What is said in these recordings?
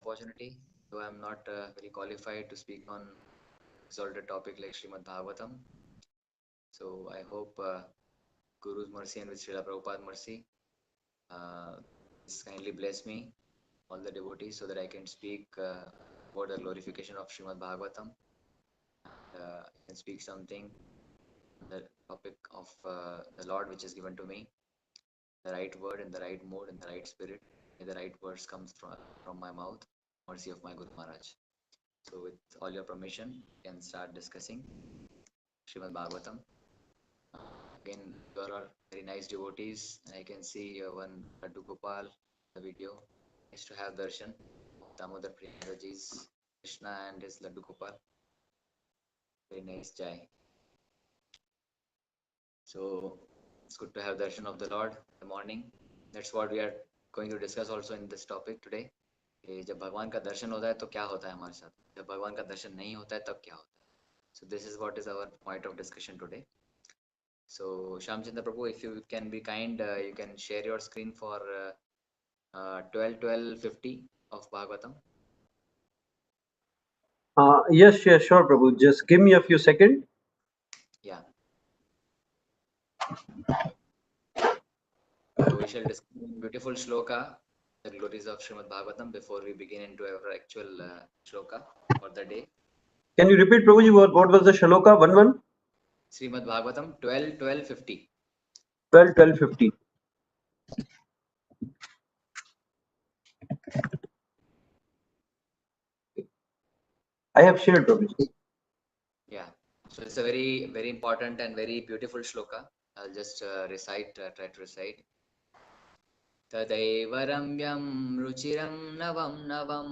opportunity, though I'm not very qualified to speak on exalted topic like Srimad Bhagwatam. So I hope Guru's mercy and with Srila Prabhupada's mercy, uh, this kindly bless me, all the devotees, so that I can speak about the glorification of Srimad Bhagwatam. I can speak something on the topic of the Lord which is given to me, the right word in the right mood in the right spirit. May the right words comes from my mouth, mercy of my Guru Maharaj. So with all your permission, we can start discussing Srimad Bhagwatam. Again, you all are very nice devotees. I can see one Laddu Gopal, the video. Nice to have darshan of Damodar Priyankaji's Krishna and his Laddu Gopal. Very nice Jai. So it's good to have darshan of the Lord in the morning. That's what we are going to discuss also in this topic today. कि जब भगवान का दर्शन होता है तो क्या होता है हमारे साथ, जब भगवान का दर्शन नहीं होता है तब क्या होता है. So this is what is our point of discussion today. So Shamchandra Prabhu, if you can be kind, you can share your screen for 12:50 of Bhagavatam. Yes, sure, Prabhu. Just give me a few seconds. Yeah. So we shall discuss beautiful shloka, the glories of Srimad Bhagavatam, before we begin into our actual shloka for the day. Can you repeat, Prabhuji, what was the shloka? 1-1? Srimad Bhagavatam 12:50. 12:50. I have shared, Prabhuji. Yeah. So it's a very, very important and very beautiful shloka. I'll just try to recite. तदैव रम्यं रुचिरं नवं नवं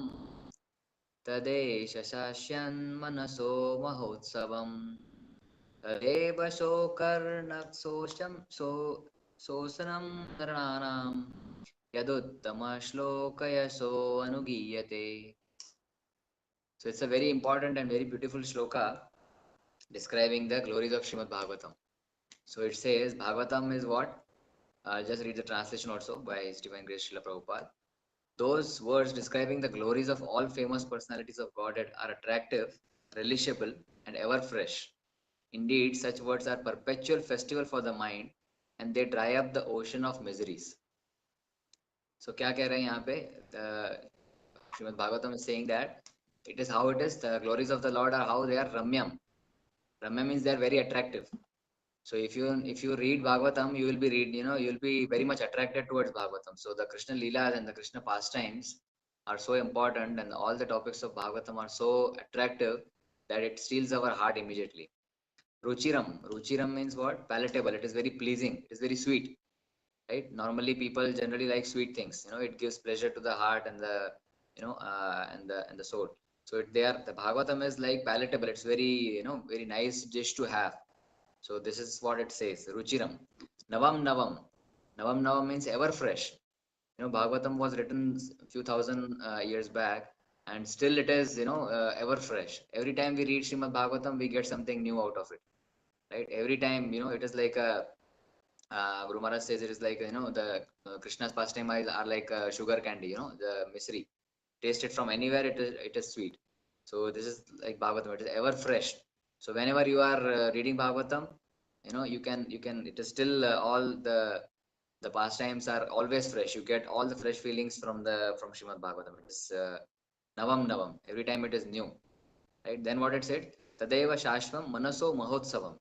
तदेश शास्यन्मनसो महोत्सवम् तदेव शोकर्णशोषं शोषणं नराणां यदुत्तमश्लोकयशो अनुगीयते. So it's a very important and very beautiful shloka describing the glories of Srimad Bhagavatam. So it says Bhagavatam is what? Just read the translation also by His Divine Grace Srila Prabhupada. Those words describing the glories of all famous personalities of Godhead are attractive, relishable, and ever fresh. Indeed, such words are perpetual festival for the mind, and they dry up the ocean of miseries. So, क्या कह रहे हैं यहाँ पे? Srimad Bhagavatam is saying that it is how it is. The glories of the Lord are how they are ramyam. Ramyam means they are very attractive. So if you read Bhagavatam, you'll be very much attracted towards Bhagavatam. So the Krishna Leelas and the Krishna pastimes are so important, and all the topics of Bhagavatam are so attractive that it steals our heart immediately. Ruchiram means what? Palatable. It is very pleasing. It is very sweet, right? Normally people generally like sweet things. It gives pleasure to the heart and the and the soul. So the Bhagavatam is like palatable. It's very very nice dish to have. So this is what it says. Ruchiram. Navam Navam. Navam Navam means ever fresh. Bhagavatam was written a few thousand years back, and still it is, ever fresh. Every time we read Srimad Bhagavatam, we get something new out of it, right? Every time, it is like a, Guru Maharaj says it is like, the Krishna's pastime are like sugar candy, the misery. Taste it from anywhere, it is sweet. So this is like Bhagavatam, it is ever fresh. So whenever you are reading Bhagavatam, you can it is still all the pastimes are always fresh. You get all the fresh feelings from Srimad Bhagavatam. It is Navam Navam. Every time it is new. Right? Then what it said? Tadeva Shashvam Manaso Mahotsavam.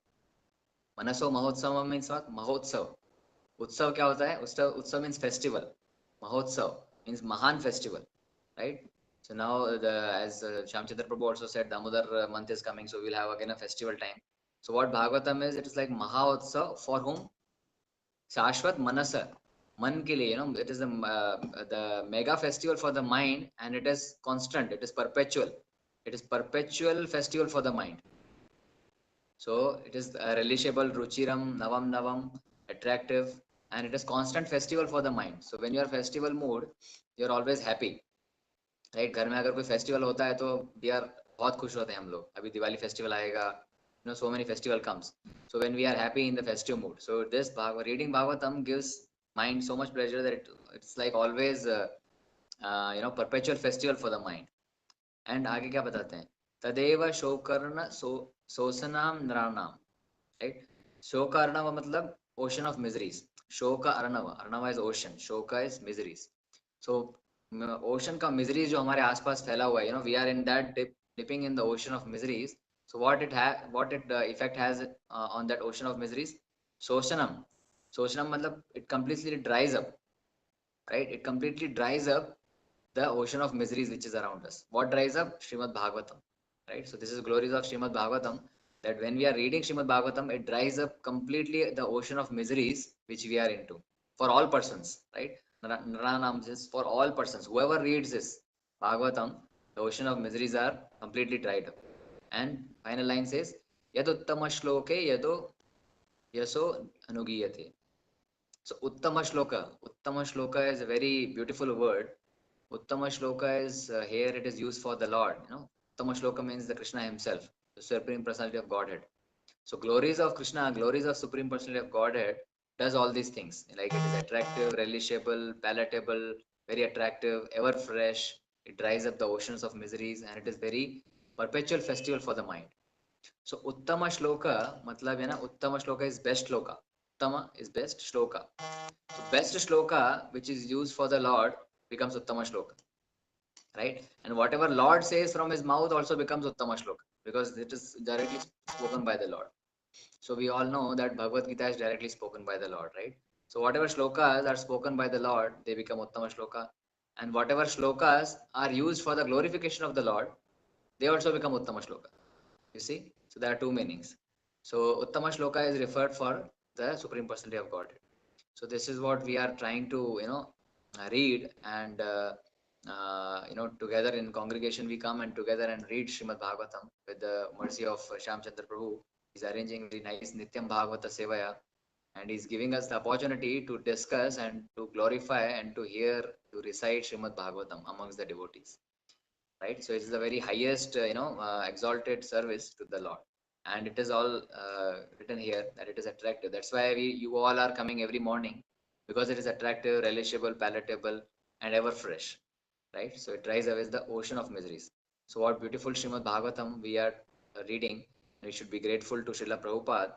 Manaso Mahotsavam means what? Mahotsav. Utsav क्या होता है? Utsav means festival. Mahotsav means Mahan festival. Right? So now as Shamchandra Prabhu also said, Damodar month is coming, so we'll have again a festival time. So what Bhagavatam is, it is like Mahotsav for whom? Shashvat Manasa. Man ke liye, it is the mega festival for the mind, and it is constant, it is perpetual. It is perpetual festival for the mind. So it is relishable, ruchiram, navam navam, attractive, and it is constant festival for the mind. So when you are festival mood, you are always happy. Right. घर में अगर कोई festival होता है तो we are बहुत खुश होते हैं हम लोग. अभी दिवाली फेस्टिवल आएगा, so many festival comes, so when we are happy in the festive mood, so this reading Bhagavatam gives mind so much pleasure that it's like always perpetual festival for the mind. And आगे क्या बताते हैं, तदेव शोकर्ण सोसनाम नराणाम, right? शोक अर्णव मतलब ocean of miseries. शोक Arnav, Arnav is ocean, शोक is miseries. So ocean का miseries जो हमारे आसपास फैला हुआ है, we are in that dipping in the ocean of miseries. So what it effect has on that ocean of miseries? Sosanam. Sosanam मतलब it completely dries up, right? It completely dries up the ocean of miseries which is around us. What dries up? Srimad Bhagwatam, right? So this is glories of Srimad Bhagwatam, that when we are reading Srimad Bhagwatam, it dries up completely the ocean of miseries which we are into, for all persons, right? Naranam is for all persons. Whoever reads this Bhagwatam, the ocean of miseries are completely dried up. And final line says, Yaduttama shloke yado yaso anugiyate. So Uttama shloka is a very beautiful word. Uttama shloka is here it is used for the Lord. Uttama shloka means the Krishna himself, the supreme personality of Godhead. So glories of Krishna, glories of supreme personality of Godhead does all these things. Like it is attractive, relishable, palatable, very attractive, ever fresh. It dries up the oceans of miseries, and it is very perpetual festival for the mind. So Uttama shloka, matlab hai na, Uttama shloka is best shloka. Uttama is best shloka. So best shloka which is used for the Lord becomes Uttama shloka, right? And whatever Lord says from his mouth also becomes Uttama shloka, because it is directly spoken by the Lord. So we all know that Bhagavad Gita is directly spoken by the Lord, right? So whatever shlokas are spoken by the Lord, they become Uttama shloka. And whatever shlokas are used for the glorification of the Lord, they also become Uttama shloka. You see? So there are two meanings. So Uttama shloka is referred for the Supreme Personality of God. So this is what we are trying to, read, and together in congregation we come and together and read Srimad Bhagwatam with the mercy of Shyam Chandra Prabhu. He's arranging very nice Nityam Bhagavata Sevaya, and he's giving us the opportunity to discuss and to glorify and to hear, to recite Srimad Bhagavatam amongst the devotees, right? So it's the very highest, exalted service to the Lord, and it is all written here that it is attractive. That's why you all are coming every morning, because it is attractive, relishable, palatable, and ever fresh, right? So it dries away the ocean of miseries. So what beautiful Srimad Bhagavatam we are reading. We should be grateful to Srila Prabhupada,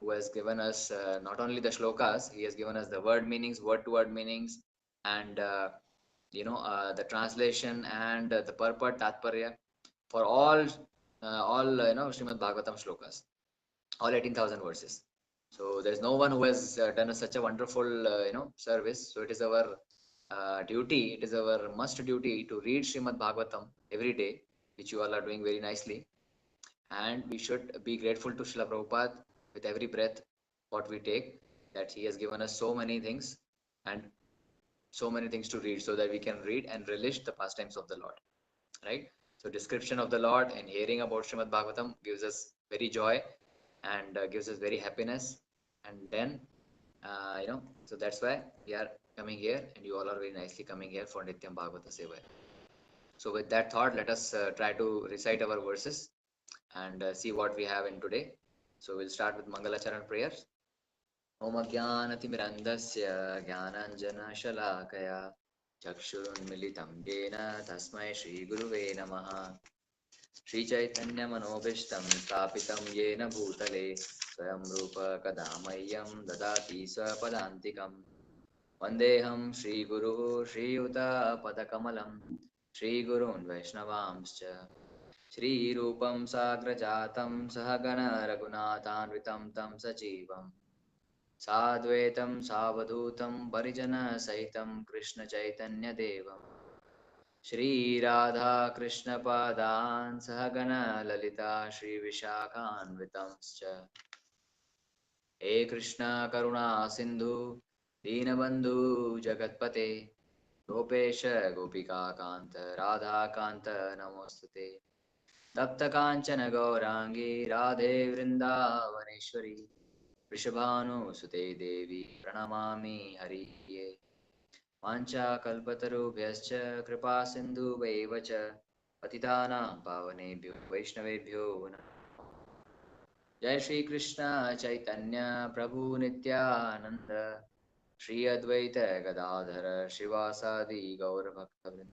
who has given us not only the shlokas, he has given us the word meanings, word to word meanings, and the translation and the purport tatparya for all Srimad Bhagavatam shlokas, all 18,000 verses. So there's no one who has done such a wonderful service. So it is our duty, it is our must duty to read Srimad Bhagavatam every day, which you all are doing very nicely. And we should be grateful to Srila Prabhupada with every breath what we take, that he has given us so many things and so many things to read, so that we can read and relish the pastimes of the Lord, right? So description of the Lord and hearing about Srimad Bhagavatam gives us very joy, and gives us very happiness. And then, so that's why we are coming here, and you all are very nicely coming here for Nityam Bhagavata Seva. So with that thought, let us try to recite our verses and see what we have in today. So we'll start with Mangalacharan prayers. Om Ajnanatimirandasya Jnananjana चक्षुरुन्मिलितं येन तस्मै श्रीगुरुवे नमः. श्रीचैतन्यमनोभीष्टं स्थापितं येन भूतले स्वयं रूप कदा मह्यं ददाति स्वपदान्तिकं. वन्देऽहं श्रीगुरुः श्रीयुतपदकमलं श्रीगुरून् वैष्णवांश्च श्रीरूपं साग्रजातं सहगण रघुनाथान्वितं तं सजीवम् साद्वैतं सावधूतं परिजनसहितं कृष्णचैतन्यदेवं श्रीराधाकृष्णपादान् सहगण ललिता श्रीविशाखान्वितंश्च. हे कृष्ण करुणा सिन्धु दीनबन्धु जगत्पते गोपेश गोपिकान्त राधाकान्त नमोऽस्तुते. तप्तकाञ्चन गौराङ्गी राधे वृन्दावनेश्वरी वृषभानुसुते देवी प्रणमामि हरिये. वाञ्छाकल्पतरुभ्यश्च कृपा सिन्धुवैव च पतितानां पावनेभ्यो वैष्णवेभ्यो नमो. जय श्री कृष्ण चैतन्य प्रभु Nityanand Shri Advaita Gadadhara Shivasadi Gaur Bhaktavrind.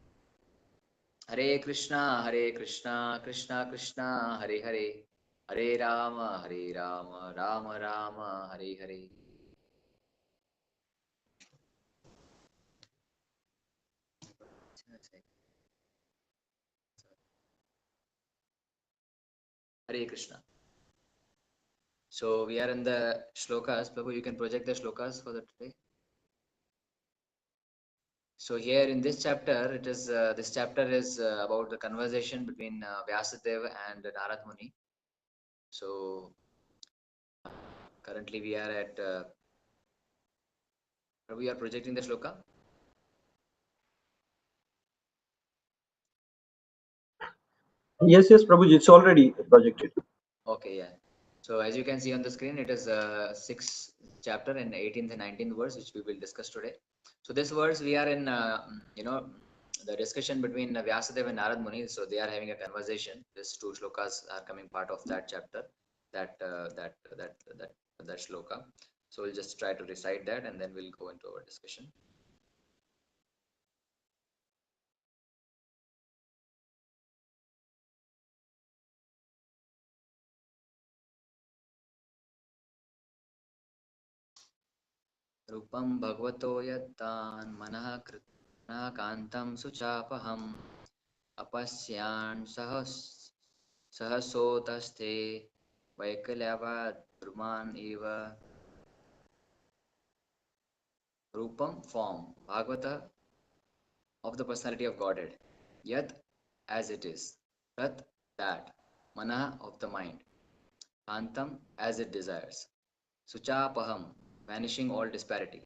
Hare Krishna, Krishna Krishna, Hare Hare, Hare Rama, Rama Rama, Hare Hare. Hare Krishna. So we are in the shlokas. Prabhu, you can project the shlokas for the today. So here in this chapter, it is this chapter is about the conversation between Vyasadeva and Narad Muni. So currently we are at. We are projecting the shloka. Yes, yes, Prabhuji, it's already projected. Okay, yeah. So as you can see on the screen, it is 6th chapter and 18th and 19th verse, which we will discuss today. So this verse we are in, the discussion between Vyasadeva and Narad Muni. So they are having a conversation. These two shlokas are coming part of that chapter, that shloka. So we'll just try to recite that and then we'll go into our discussion. Rupam bhagavato yattan manah krishna kantam suchapaham अपश्यान् सहसोतस्थे वैकल्यवद् ब्रुमान् इव Rupam form Bhagavata of the personality of Godhead. Yat as it is. Tat that. Mana of the mind. Antam as it desires. Suchapaham vanishing all disparity.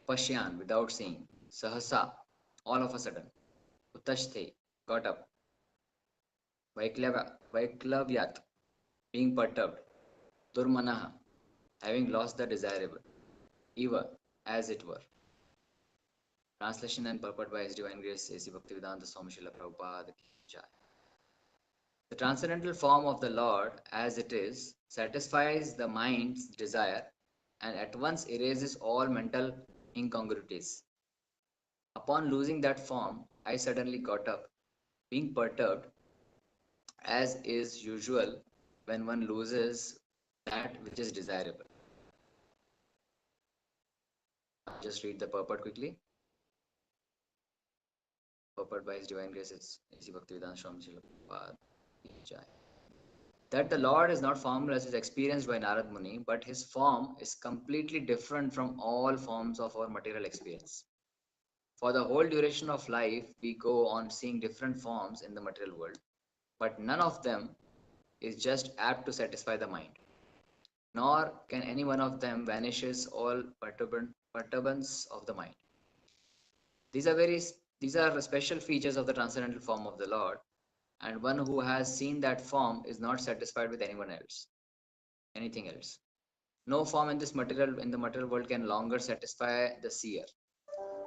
Pashyan without seeing. Sahasa all of a sudden. Uttashthe got up. Vaiklavyat being perturbed. Durmanaha having lost the desirable. Eva as it were. Translation and purport by His Divine Grace A.C. Bhaktivedanta Swami Srila Prabhupada Ki Jai. The transcendental form of the Lord as it is satisfies the mind's desire and at once erases all mental incongruities. Upon losing that form, I suddenly got up, being perturbed, as is usual when one loses that which is desirable. Just read the purport quickly. Purport by His Divine Grace A.C. Bhaktivedanta Swami Srila Prabhupada Ki Jai. That the Lord is not formless is experienced by Narad Muni, but his form is completely different from all forms of our material experience. For the whole duration of life, we go on seeing different forms in the material world, but none of them is just apt to satisfy the mind. Nor can any one of them vanishes all perturbance of the mind. These are these are special features of the transcendental form of the Lord, and one who has seen that form is not satisfied with anything else. No form in the material world can longer satisfy the seer.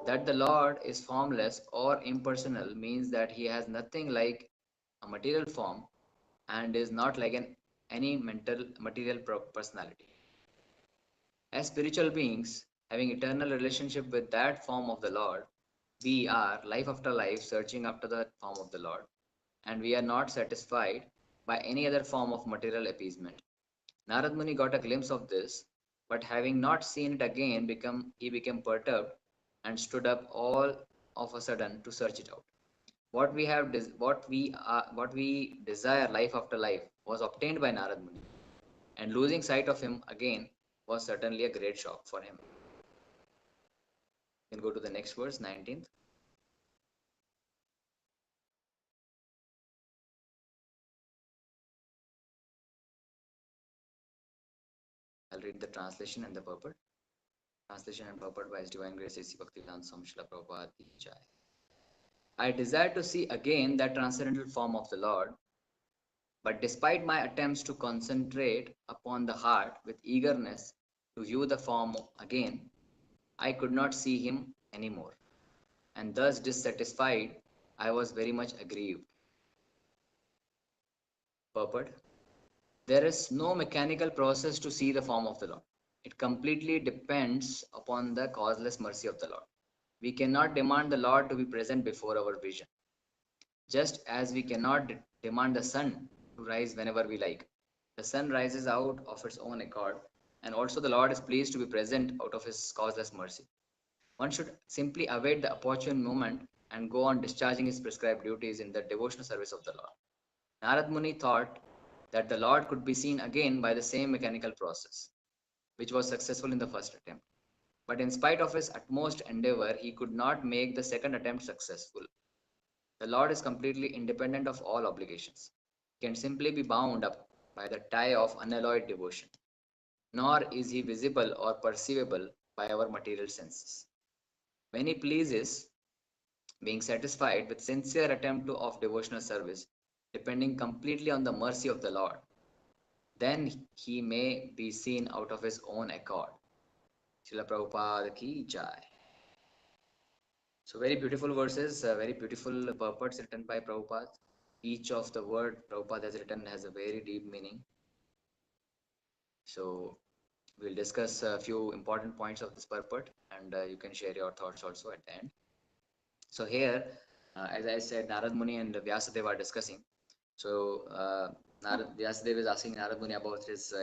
That the Lord is formless or impersonal means that he has nothing like a material form and is not like any material personality. As spiritual beings having eternal relationship with that form of the Lord, we are life after life searching after the form of the Lord, and we are not satisfied by any other form of material appeasement. Narad Muni got a glimpse of this, but having not seen it again, he became perturbed and stood up all of a sudden to search it out. What we desire life after life was obtained by Narad Muni, and losing sight of him again was certainly a great shock for him. You can go to the next verse, 19th. I'll read the translation and the purport. Translation and purport by His Divine Grace A.C. Bhaktivedanta Swami Srila Prabhupada Ki Jai. I desire to see again that transcendental form of the Lord, but despite my attempts to concentrate upon the heart with eagerness to view the form again, I could not see him anymore, and thus dissatisfied, I was very much aggrieved. Purport. There is no mechanical process to see the form of the Lord. It completely depends upon the causeless mercy of the Lord. We cannot demand the Lord to be present before our vision, just as we cannot demand the sun to rise whenever we like. The sun rises out of its own accord, and also the Lord is pleased to be present out of his causeless mercy. One should simply await the opportune moment and go on discharging his prescribed duties in the devotional service of the Lord. Narad Muni thought that the Lord could be seen again by the same mechanical process, which was successful in the first attempt. But in spite of his utmost endeavor, he could not make the second attempt successful. The Lord is completely independent of all obligations. He can simply be bound up by the tie of unalloyed devotion, nor is he visible or perceivable by our material senses. When he pleases, being satisfied with sincere attempt of devotional service, depending completely on the mercy of the Lord, then he may be seen out of his own accord. Srila Prabhupada ki jai. So very beautiful verses, very beautiful purports written by Prabhupada. Each of the word Prabhupada has written has a very deep meaning. So we'll discuss a few important points of this purport, and you can share your thoughts also at the end. So here, as I said, Narad Muni and Vyasadeva are discussing. So Vyasadeva is asking Narad Muni about his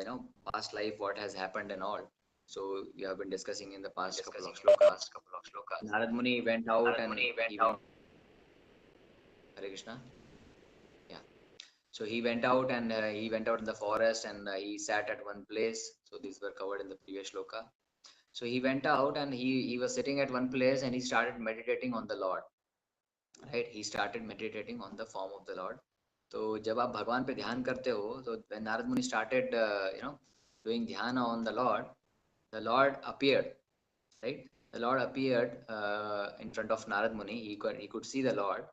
past life, what has happened and all. So we have been discussing in the past couple of shlokas. Narad Muni went out and he went. Hare Krishna. Yeah. So he went out and he went out in the forest and he sat at one place. So these were covered in the previous shloka. So he went out and he was sitting at one place and he started meditating on the Lord. Right? He started meditating on the form of the Lord. तो जब आप भगवान पे ध्यान करते हो तो when Narad Muni started doing dhyana on the Lord appeared, right? The Lord appeared in front of Narad Muni. He could see the Lord,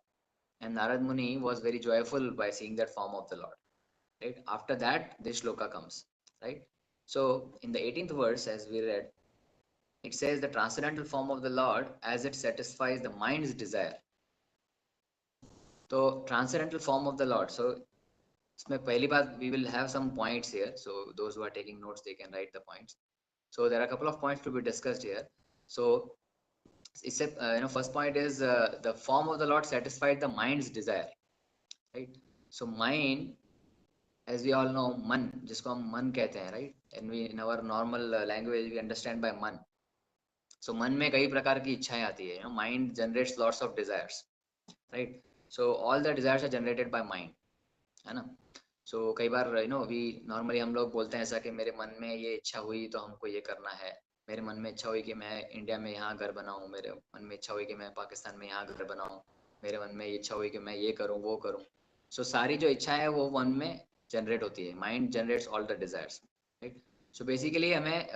and Narad Muni was very joyful by seeing that form of the Lord. Right? After that, this shloka comes. Right? So in the 18th verse, as we read, it says the transcendental form of the Lord as it satisfies the mind's desire. So transcendental form of the Lord. So इसमें पहली बात we will have some points here. So those who are taking notes, they can write the points. So there are a couple of points to be discussed here. So it's a, first point is the form of the Lord satisfied the mind's desire. Right? So mind, as we all know, मन जिसको हम मन कहते हैं, right? And we in our normal language we understand by मन. So मन में कई प्रकार की इच्छाएं आती है. Mind generates lots of desires, right? So all the desires are generated by mind, है ना? So कई बार we normally हम लोग बोलते हैं ऐसा कि मेरे मन में ये इच्छा हुई तो हमको ये करना है. मेरे मन में इच्छा हुई कि मैं इंडिया में यहाँ घर बनाऊं. मेरे मन में इच्छा हुई कि मैं पाकिस्तान में यहाँ घर बनाऊं. मेरे मन में इच्छा हुई कि मैं ये करूं वो करूं. So सारी जो इच्छाएं है वो मन में जनरेट होती है. Mind generates all the desires, right? So basically हमें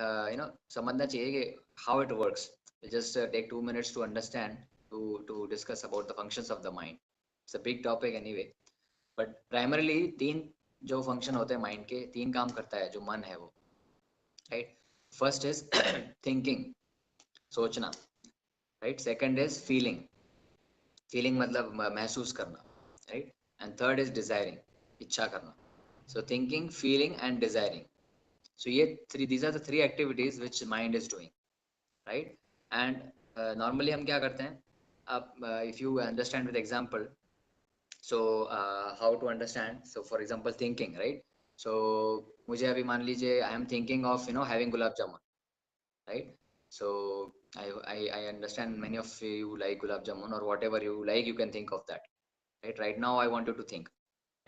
समझना चाहिए कि how it works. Just take 2 minutes to understand to discuss about the functions of the mind. It's a big topic anyway, but primarily तीन जो function होते हैं mind के, तीन काम करता है जो मन है वो, राइट? फर्स्ट इज थिंकिंग, सोचना, right? Second is feeling, feeling मतलब महसूस करना, right? And third is desiring, इच्छा करना. So thinking, feeling and desiring. So ये these are the three activities which mind is doing, right? And normally हम क्या करते हैं, अब if you understand with example, so how to understand, so for example thinking, right? So मुझे अभी मान लीजिए I am thinking of having gulab jamun, right? So I understand many of you like gulab jamun or whatever you like, you can think of that, right now I want you to think,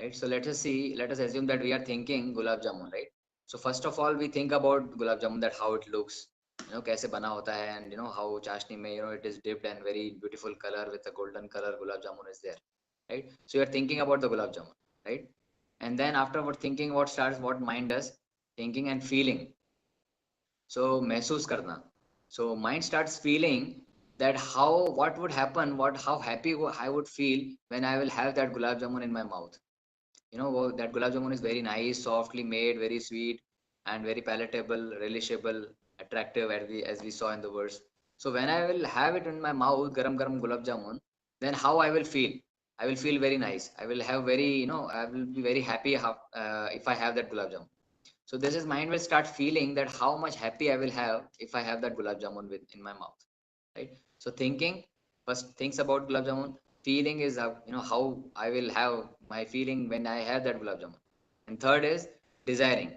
right? So let us assume that we are thinking gulab jamun, right? So first of all we think about gulab jamun, that how it looks, कैसे बना होता है, and how चाशनी में it is dipped and very beautiful color with a golden color gulab jamun is there, right? So you are thinking about the gulab jamun, right? And then afterward thinking, what mind does? Thinking and feeling. So महसूस करना. So mind starts feeling that what would happen, how happy I would feel when I will have that gulab jamun in my mouth. That gulab jamun is very nice, softly made, very sweet and very palatable, relishable, attractive, as we saw in the verse. So when I will have it in my mouth, garam garam gulab jamun, then how I will feel? I will feel very nice. I will have I will be very happy if I have that gulab jamun. So this is mind will start feeling that how much happy I will have if I have that gulab jamun with in my mouth, right? So thinking first thinks about gulab jamun. Feeling is how, how I will have my feeling when I have that gulab jamun. And third is desiring.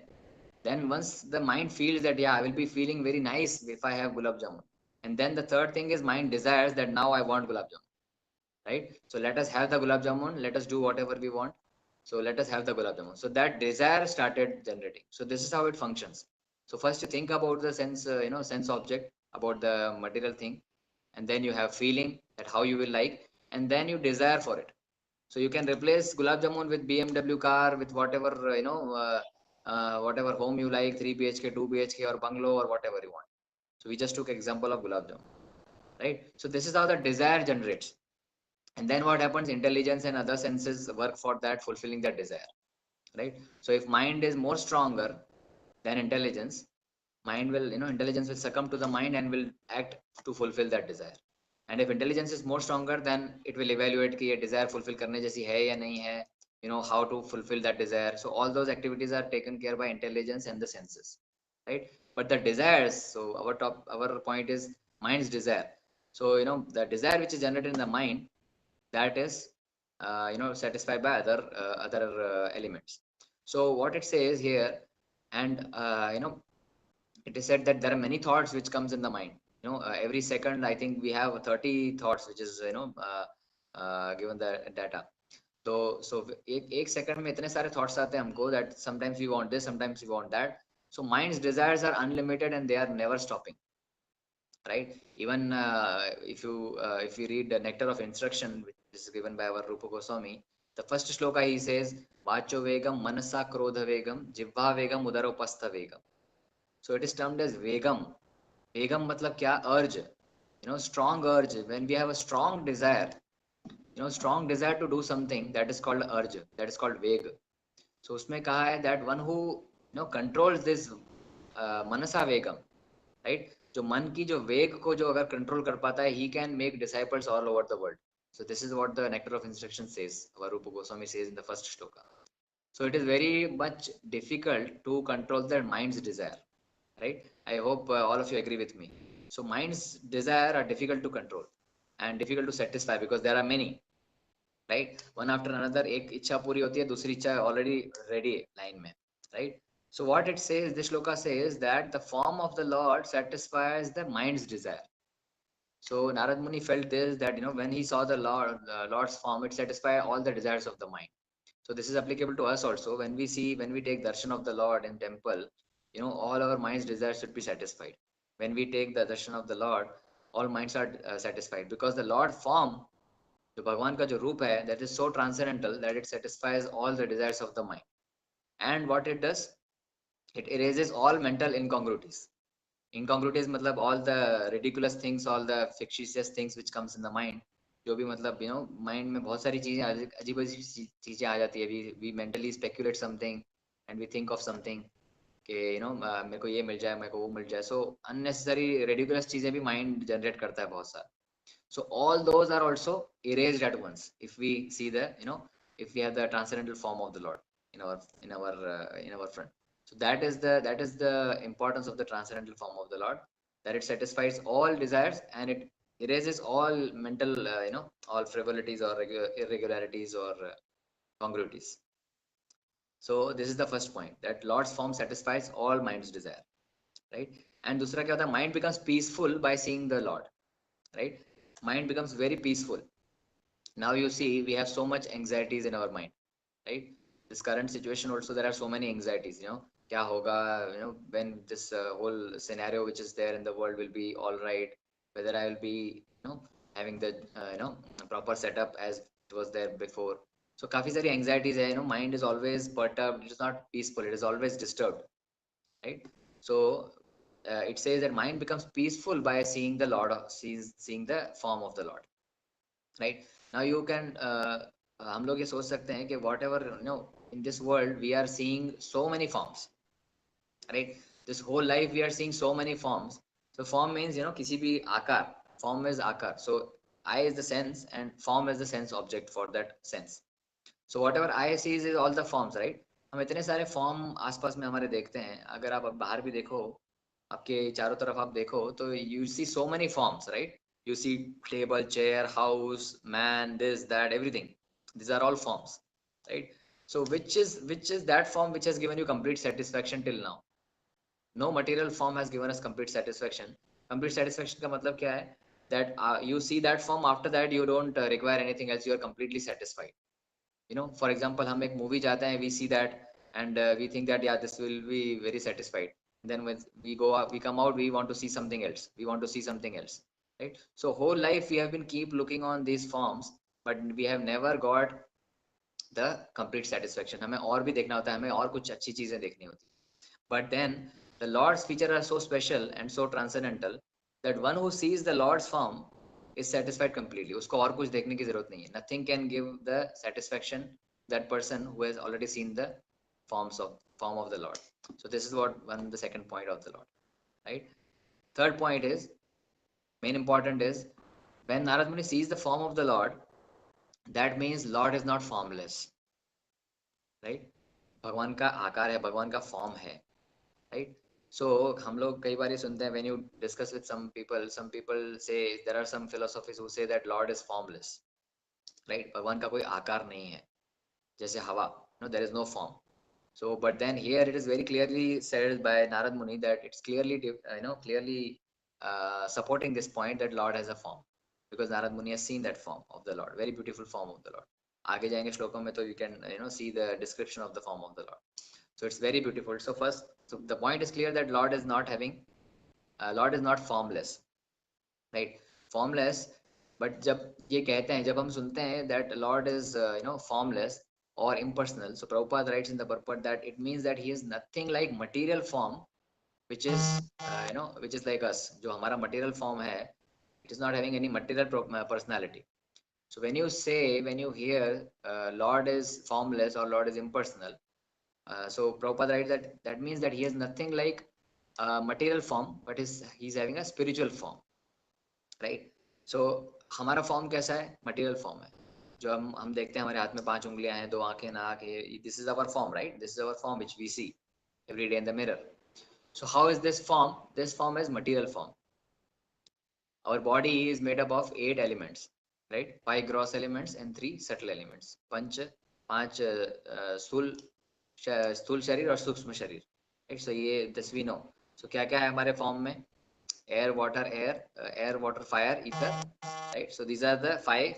Then once the mind feels that yeah, I will be feeling very nice if I have gulab jamun. And then the third thing is mind desires that now I want gulab jamun, right? So let us have the gulab jamun. Let us do whatever we want. So let us have the gulab jamun. So that desire started generating. So this is how it functions. So first you think about the sense, sense object, about the material thing, and then you have feeling that how you will like, and then you desire for it. So you can replace gulab jamun with BMW car, with whatever whatever home you like, 3 BHK, 2 BHK, or bungalow, or whatever you want. So we just took example of gulab jamun, right? So this is how the desire generates. And then what happens? Intelligence and other senses work for that, fulfilling that desire, right? So if mind is more stronger than intelligence, mind will, intelligence will succumb to the mind and will act to fulfill that desire. And if intelligence is more stronger, then it will evaluate कि ये desire fulfill करने जैसी है या नहीं है, how to fulfill that desire. So all those activities are taken care by intelligence and the senses, right? But the desires, so our point is mind's desire. So the desire which is generated in the mind, that is satisfied by other elements. So what it says here, and it is said that there are many thoughts which comes in the mind. Every second I think we have 30 thoughts, which is given the data. So एक second में इतने सारे thoughts आते हैं हमको, that sometimes we want this, sometimes we want that. So mind's desires are unlimited and they are never stopping, right? Even if you read the Nectar of Instruction, which is given by our Rupa Goswami, the first shloka he says, Vacho Vegam, Manasa Krodha Vegam, Jivva Vegam, Udaropastha Vegam. So it is termed as Vegam. Vegam matlab kya? Urge. Strong urge. When we have a strong desire, strong desire to do something, that is called urge. That is called Veg. So उसमें कहा है that one who controls this Manasa Vegam, right? जो मन की जो वेग को जो अगर कंट्रोल कर पाता है, he can make disciples all over the world. So this is what the Nectar of Instruction says. Our Rupa Goswami says in the first shloka. So it is very much difficult to control their mind's desire, right? I hope all of you agree with me. So mind's desire are difficult to control and difficult to satisfy because there are many, right? One after another, एक इच्छा पूरी होती है, दूसरी इच्छा already ready line में, right? So what it says, this shloka says that the form of the Lord satisfies the mind's desire. So Narad Muni felt this, that when he saw the Lord's form, it satisfied all the desires of the mind. So this is applicable to us also. When we take darshan of the Lord in temple, all our mind's desires should be satisfied. When we take the darshan of the Lord, all minds are satisfied, because the Lord form, जो भगवान का जो रूप है, that is so transcendental that it satisfies all the desires of the mind. And what it does, it erases all mental incongruities. Incongruities मतलब all the ridiculous things, all the fictitious things which comes in the mind. जो भी मतलब mind में बहुत सारी चीजें अजीब अजीब चीजें आ जाती है. We mentally speculate something and we think of something कि मेरे को ये मिल जाए, मेरे को वो मिल जाए. So unnecessary ridiculous चीजें भी mind generate करता है बहुत सारा. So all those are also erased at once if we see the if we have the transcendental form of the Lord in our front. So that is the importance of the transcendental form of the Lord, that it satisfies all desires and it erases all mental all frivolities or irregularities or congruities. So this is the first point, that Lord's form satisfies all mind's desire, right? And दूसरा क्या होता है, mind becomes peaceful by seeing the Lord, right? Mind becomes very peaceful. Now you see we have so much anxieties in our mind, right? This current situation also, there are so many anxieties, kya hoga, when this whole scenario which is there in the world will be all right, whether I will be having the proper setup as it was there before. So काफी सारी anxieties है, mind is always perturbed, it is not peaceful, it is always disturbed, right? So it says that mind becomes peaceful by seeing the Lord, seeing the form of the Lord, right? Now you can हम लोग ये सोच सकते हैं कि whatever in this world we are seeing so many forms, right? This whole life we are seeing so many forms. So form means किसी भी आकार, form is आकार. So eye is the sense and form is the sense object for that sense. So whatever eye sees is all the forms, right? हम इतने सारे form आसपास में हमारे देखते हैं, अगर आप बाहर भी देखो, आपके चारों तरफ आप देखो तो you see so many forms, right? You see table, chair, house, man, this, that, everything. These are all forms, right? So which is that form which has given you complete satisfaction till now? No material form has given us complete satisfaction. Complete satisfaction का मतलब क्या है? That you see that form, after that you don't require anything else, you are completely satisfied. You know, for example, हम एक movie जाते हैं, we see that and we think that yeah, this will be very satisfied. Then when we go out, we come out, we want to see something else. We want to see something else, right? So whole life we have been keep looking on these forms, but we have never got the complete satisfaction. हमें और भी देखना होता है, हमें और कुछ अच्छी चीजें देखनी होती है. But then the Lord's features are so special and so transcendental that one who sees the Lord's form is satisfied completely. उसको और कुछ देखने की जरूरत नहीं है. Nothing can give the satisfaction that person who has already seen the form of the Lord. So this is what the second point of the Lord, right? Third point is main important is when Narad Muni sees the form of the Lord, that means Lord is not formless, right? भगवान का आकार है, भगवान का form है, right? So हम लोग कई बार ये सुनते हैं, when you discuss with some people say there are some philosophies who say that Lord is formless, right? भगवान का कोई आकार नहीं है, जैसे हवा, no, there is no form. So but then here it is very clearly said by Narad Muni that it's clearly clearly supporting this point that Lord has a form, because Narad Muni has seen that form of the Lord, very beautiful form of the Lord. आगे जाएंगे श्लोकों में तो you can see the description of the form of the Lord. So it's very beautiful. So first, so the point is clear that Lord is not having, Lord is not formless, right? Formless. But जब ये कहते हैं, जब हम सुनते हैं that Lord is formless or impersonal, so Prabhupada writes in the purport that it means that he is nothing like material form, which is which is like us. जो हमारा material form है, it is not having any material personality. So when you say, when you hear Lord is formless or Lord is impersonal, so Prabhupada writes that that means that he has nothing like material form, but he's having a spiritual form, right? So हमारा form कैसा है? Material form है. जो हम देखते हैं, हमारे हाथ में 5 उंगलियां हैं, 2 आंखें, नाक है, this is our form, right? This is our form which we see every day in the mirror. So how is this form? This form is material form. Our body is made up of 8 elements, right? 5 gross elements and 3 subtle elements. पंच, 5 स्थूल शरीर और सूक्ष्म शरीर, right? सो ये this we know. सो क्या क्या है हमारे फॉर्म में? air, water, air, water, fire, ether, right? So these are the five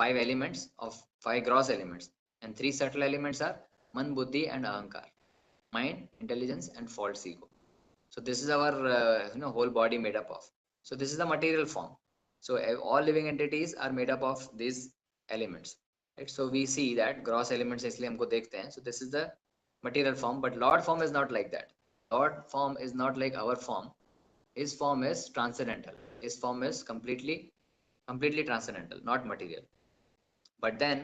elements of 5 gross elements, and 3 subtle elements are man, buddhi, and ahankar, mind, intelligence, and false ego. So this is our whole body made up of. So this is the material form. So all living entities are made up of these elements, right? So we see that gross elements इसलिए हमको देखते हैं. So this is the material form, but Lord form is not like that. Lord form is not like our form. His form is transcendental. His form is completely transcendental, not material. But then,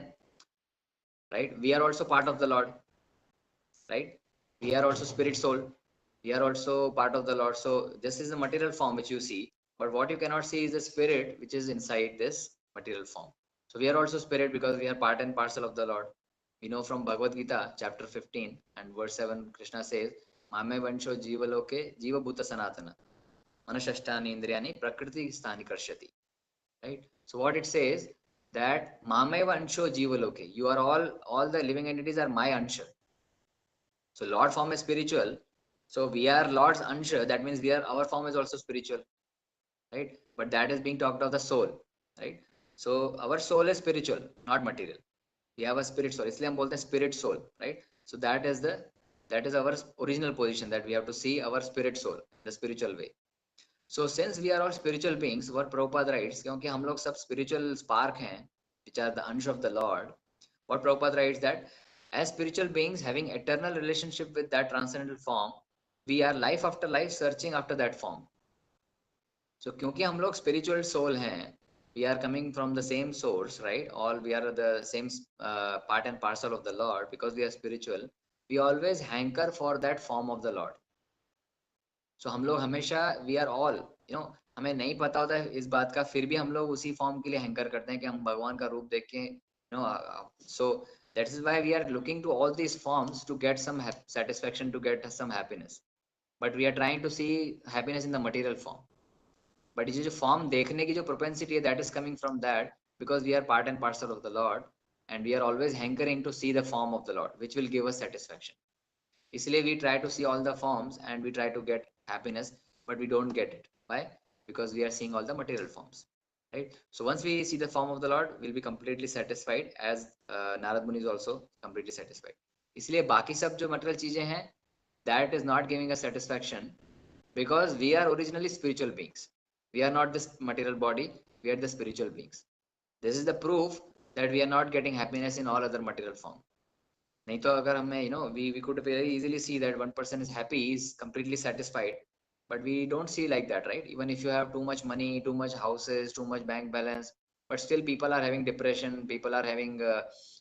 right, we are also part of the Lord, right? We are also spirit soul. We are also part of the Lord. So this is the material form which you see, but what you cannot see is the spirit which is inside this material form. So we are also spirit because we are part and parcel of the Lord. We know from Bhagavad Gita, chapter 15 and verse 7, Krishna says, Mame vansho jivaloke jiva bhuta sanatana. Manashashtani indriyani prakriti sthani karshati. Right? So what it says that Mameva Ansho Jivaloke. You are all the living entities are my Ansha. So Lord form is spiritual. So we are Lord's Ansha. That means our form is also spiritual. Right? But that is being talked of the soul. Right? So our soul is spiritual, not material. We have a spirit soul. इसलिए हम बोलते हैं spirit soul. Right? So that is our original position, that we have to see our spirit soul, the spiritual way. So since we are all spiritual beings, what Prabhupada writes, क्योंकि हम लोग सब spiritual spark हैं, which are the अंश of the Lord, what Prabhupada writes that as spiritual beings having eternal relationship with that transcendental form, we are life after life searching after that form. So क्योंकि हम लोग spiritual soul हैं, we are coming from the same source, right? All we are the same part and parcel of the Lord. Because we are spiritual, we always hanker for that form of the Lord. So हम लोग हमेशा we are all हमें नहीं पता होता है इस बात का, फिर भी हम लोग उसी फॉर्म के लिए हैंकर करते हैं कि हम भगवान का रूप देख के सो That is why we are looking to all these forms to get some satisfaction, to get some happiness. But we are trying to see happiness in the material form. But ये जो form देखने की जो propensity है, that is coming from that, because we are part and parcel of the Lord, and we are always hankering to see the form of the Lord, which will give us satisfaction. इसलिए we try to see all the forms and we try to get happiness, but we don't get it. Why? Because we are seeing all the material forms, right? So once we see the form of the Lord, we'll be completely satisfied, as Narad Muni is also completely satisfied. इसलिए बाकी सब जो material चीजें हैं, that is not giving us satisfaction, because we are originally spiritual beings. We are not this material body, we are the spiritual beings. This is the proof that we are not getting happiness in all other material form. नहीं तो अगर हमें we could very easily see that one person is happy, is completely satisfied, but we don't see like that, right? Even if you have too much money, too much houses, too much bank balance, but still people are having depression, people are having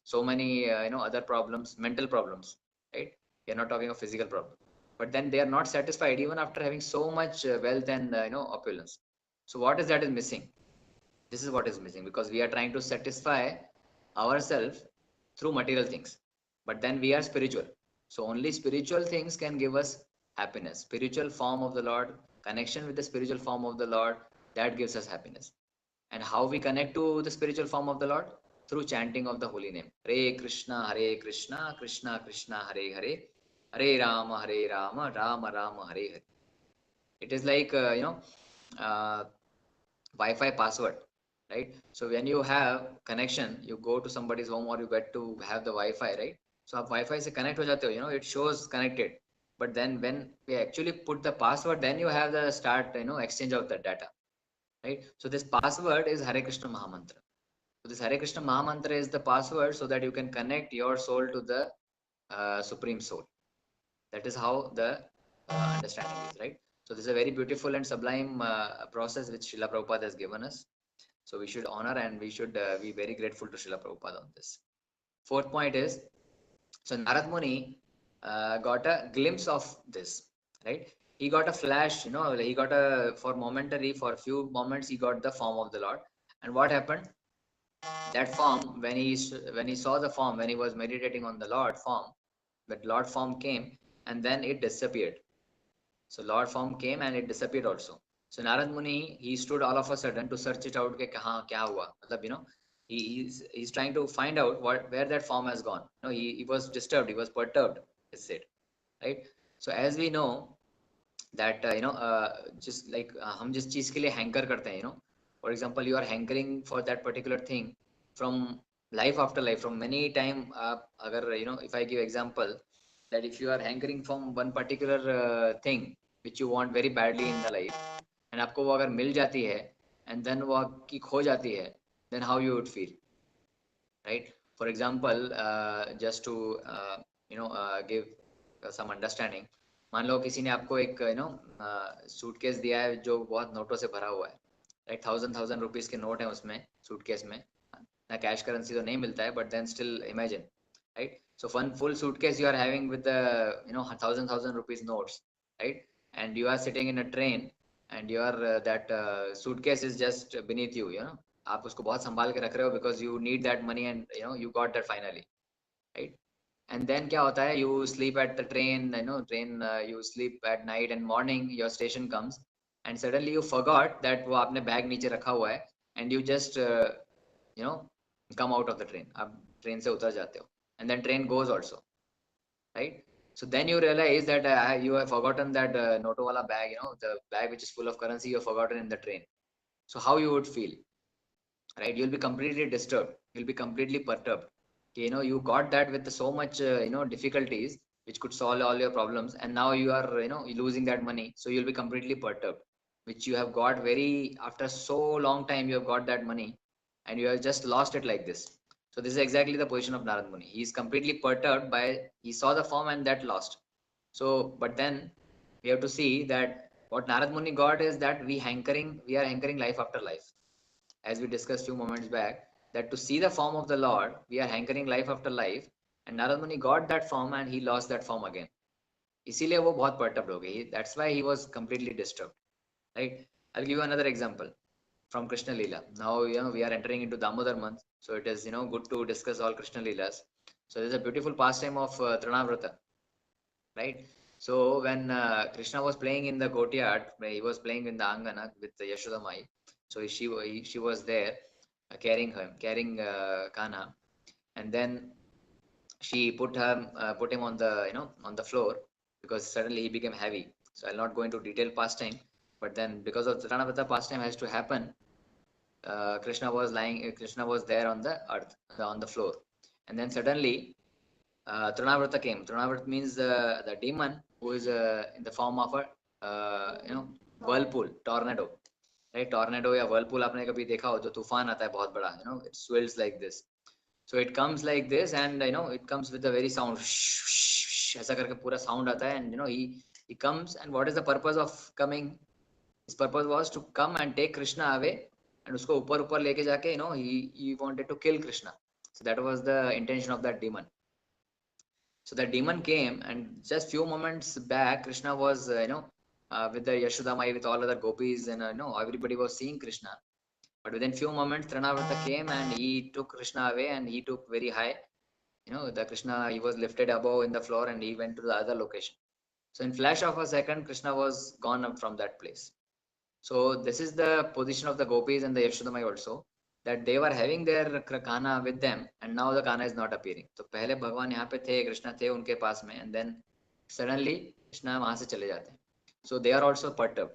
so many other problems, mental problems, right? We are not talking of physical problem, but then they are not satisfied even after having so much wealth and opulence. So what is that is missing? This is what is missing, because we are trying to satisfy ourselves through material things, but then we are spiritual. So only spiritual things can give us happiness. Spiritual form of the Lord, connection with the spiritual form of the Lord, that gives us happiness. And how we connect to the spiritual form of the Lord? Through chanting of the holy name. Hare Krishna, Krishna Krishna, Hare Hare, Hare Rama, Rama Rama, Hare Hare. It is like uh, Wi-Fi password, right? So when you have connection, you go to somebody's home or you get to have the Wi-Fi, right? So आप Wi-Fi से connect हो जाते हो, it shows connected. But then when we actually put the password, then you have the start, exchange of the data, right? So this password is Hare Krishna Mahamantra. So this Hare Krishna Mahamantra is the password so that you can connect your soul to the Supreme Soul. That is how the understanding is, right? So this is a very beautiful and sublime process which Srila Prabhupada has given us. So we should honor and we should be very grateful to Srila Prabhupada on this. Fourth point is, so Narad Muni got a glimpse of this, right? He got a flash, he got for momentary, for a few moments, he got the form of the Lord. And what happened? That form, when he saw the form, when he was meditating on the Lord form, that Lord form came and then it disappeared. So Lord form came and it disappeared also. So Narad Muni, he stood all of a sudden to search it out. कि कहाँ क्या हुआ? मतलब, he's trying to find out where that form has gone. He was disturbed, he was perturbed, is said, right? So as we know that just like हम जिस चीज के लिए हैंकर करते हैं, for example, you are hankering for that particular thing from life after life, from many time. अगर if I give example, that if you are hankering from one particular thing which you want very badly in the life, and आपको वो अगर मिल जाती है and then वो आपकी खो जाती है, then how you would feel, right? For example, just to give some understanding, मान लो किसी ने आपको एक सूटकेस दिया है जो बहुत नोटों से भरा हुआ है, राइट? थाउजेंड रुपीज के नोट है उसमें, सूटकेस में ना कैश करेंसी तो नहीं मिलता है, but then still imagine, right? So one full suitcase you are having with the thousand rupees notes, right? And you are sitting in a train, and your that suitcase is just beneath you. आप उसको बहुत संभाल के रख रहे हो because you need that money, and you got that finally, right? And then क्या होता है? You sleep at the train, you sleep at night, and morning your station comes, and suddenly you forgot that वो आपने bag नीचे रखा हुआ है, and you just you know come out of the train. आप ट्रेन से उतर जाते हो, and then train goes also, right? So then you realize that you have forgotten that noto wala bag, the bag which is full of currency, you have forgotten in the train. So how you would feel, right? You'll be completely disturbed, you'll be completely perturbed. You got that with so much difficulties which could solve all your problems, and now you are losing that money, so you'll be completely perturbed, which you have got very after so long time. You have got that money and you have just lost it like this. So this is exactly the position of Narad Muni. He is completely perturbed by, he saw the form and that lost. So but then we have to see that what Narad Muni got is that we are hankering life after life, as we discussed few moments back, that to see the form of the Lord, we are hankering life after life, and Narad Muni got that form and he lost that form again. इसीलिए वो बहुत perturbed हो गई. That's why he was completely disturbed, right? I'll give you another example from Krishna Leela. Now we are entering into Damodar month, so it is good to discuss all Krishna Leelas. So there's a beautiful pastime of Trinavrata, right? So when Krishna was playing in the courtyard, where he was playing in the Angana with the Yashoda Mai, so she was there carrying him, carrying Kanha, and then she put him on the on the floor because suddenly he became heavy. So I'll not go into detailed pastime, but then because of the Trinavrata pastime has to happen, Krishna was there on the earth, on the floor, and then suddenly Trinavrata came. Trinavrata means the demon who is in the form of a whirlpool, tornado, right? Tornado या whirlpool आपने कभी देखा हो जो तूफान आता है बहुत बड़ा, it swells like this. So it comes like this, and it comes with a very sound. ऐसा करके पूरा sound आता है, and he comes, and what is the purpose of coming? His purpose was to come and take Krishna away, and उसको ऊपर ऊपर लेके जाके he wanted to kill Krishna. So that was the intention of that demon. So the demon came, and just few moments back, Krishna was, with the Yashodamai, with all other gopis, and everybody was seeing Krishna. But within few moments, Trinavrata came and he took Krishna away, and he took very high. The Krishna, he was lifted above in the floor, and he went to the other location. So in flash of a second, Krishna was gone up from that place. So this is the position of the gopis and the Yashodamai also, that they were having their Kana with them, and now the Kana is not appearing. तो पहले भगवान यहाँ पे थे, कृष्णा थे उनके पास में, and then suddenly Krishna वहां से चले जाते हैं. So they are also perturbed.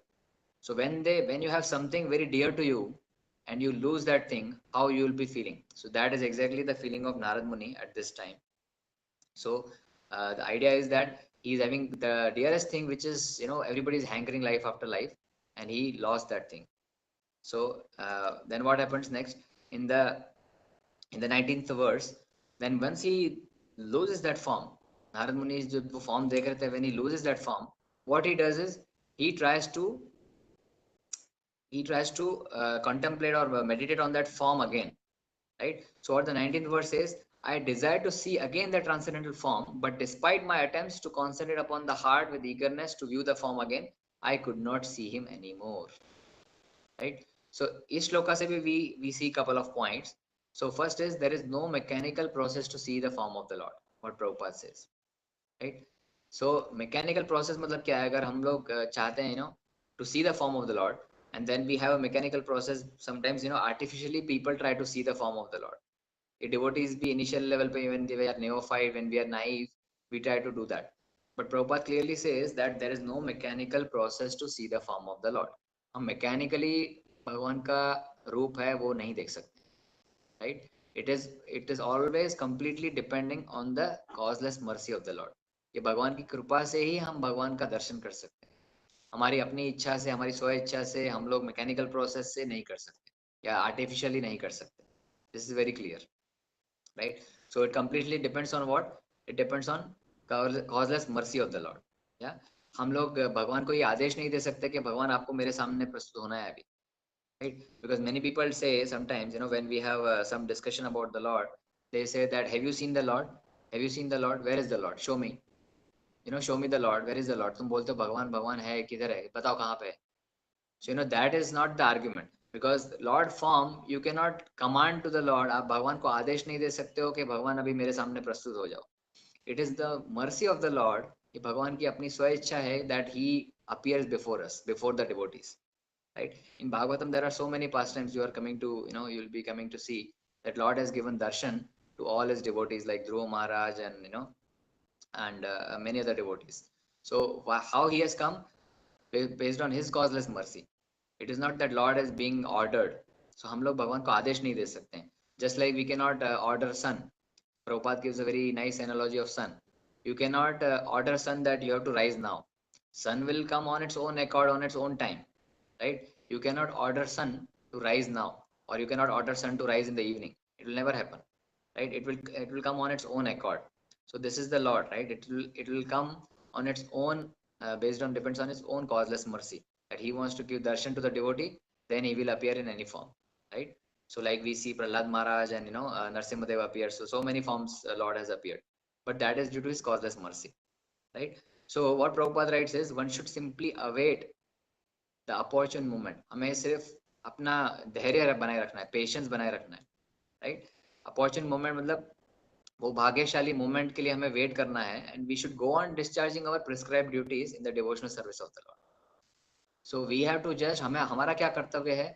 So when you have something very dear to you and you lose that thing, how you will be feeling? So that is exactly the feeling of Narad Muni at this time. So the idea is that he is having the dearest thing, which is everybody is hankering life after life, and he lost that thing. So then what happens next in the 19th verse? Then once he loses that form, Narad Muni is जो form देख रहे थे, when he loses that form, what he does is he tries to contemplate or meditate on that form again, right? So what the 19th verse says, I desire to see again the transcendental form, but despite my attempts to concentrate upon the heart with eagerness to view the form again, I could not see him anymore, right? So इस श्लोका से भी we see couple of points. So first is there is no mechanical process to see the form of the Lord, what Prabhupada says, right? So mechanical process मतलब क्या है? अगर हम लोग चाहते हैं to see the form of the Lord, and then we have a mechanical process. Sometimes artificially people try to see the form of the Lord. A devotees be initial level पे when we are neophyte, when we are naive, we try to do that. But Prabhupada clearly says that there is no mechanical process to see the form of the Lord. हम mechanically भगवान का रूप है वो नहीं देख सकते, right? It is always completely depending on the causeless mercy of the Lord. ये भगवान की कृपा से ही हम भगवान का दर्शन कर सकते हैं. हमारी अपनी इच्छा से, हमारी स्व इच्छा से हम लोग मैकेनिकल प्रोसेस से नहीं कर सकते या आर्टिफिशियली नहीं कर सकते. This is very clear, right? So it completely depends on what? It depends on causeless mercy of the Lord. Yeah, हम लोग भगवान को ये आदेश नहीं दे सकते कि भगवान आपको मेरे सामने प्रस्तुत होना है अभी, right? Because many people say sometimes, when we have some discussion about the Lord, they say that have you seen the Lord? Have you seen the Lord? Where is the Lord? Show me. Show me the Lord. Where is the Lord? तुम बोलते हो भगवान भगवान है, किधर है, बताओ कहाँ पे है. So that is not the argument, because Lord form you cannot command to the Lord. आप भगवान को आदेश नहीं दे सकते हो कि भगवान अभी मेरे सामने प्रस्तुत हो जाओ. It is the mercy of the Lord कि भगवान की अपनी स्व इच्छा है that he appears before us, before the devotees, right? In Bhagavatam there are so many pastimes you are coming to, you'll be coming to see that Lord has given darshan to all his devotees like Dhruva Maharaj and and many other devotees. So how he has come? Based on his causeless mercy. It is not that Lord is being ordered. So हम लोग भगवान को आदेश नहीं दे सकते हैं. Just like we cannot order sun. Prabhupada gives a very nice analogy of sun. You cannot order sun that you have to rise now. Sun will come on its own accord, on its own time, right? You cannot order sun to rise now, or you cannot order sun to rise in the evening. It will never happen, right? It will come on its own accord. So this is the Lord, right? It will come on its own, based on depends on his own causeless mercy, that he wants to give darshan to the devotee, then he will appear in any form, right? So like we see Prahlad Maharaj and Narsimhadev appear. So many forms Lord has appeared, but that is due to his causeless mercy, right? So what Prabhupada writes is one should simply await the opportune moment. हमें सिर्फ अपना धैर्य बनाए रखना है, patience बनाए रखना है, right? Opportune moment मतलब वो भाग्यशाली मोमेंट के लिए हमें वेट करना है, and we should go on discharging our prescribed duties in the devotional service of the lord. So we have to just, हमें हमारा क्या कर्तव्य है,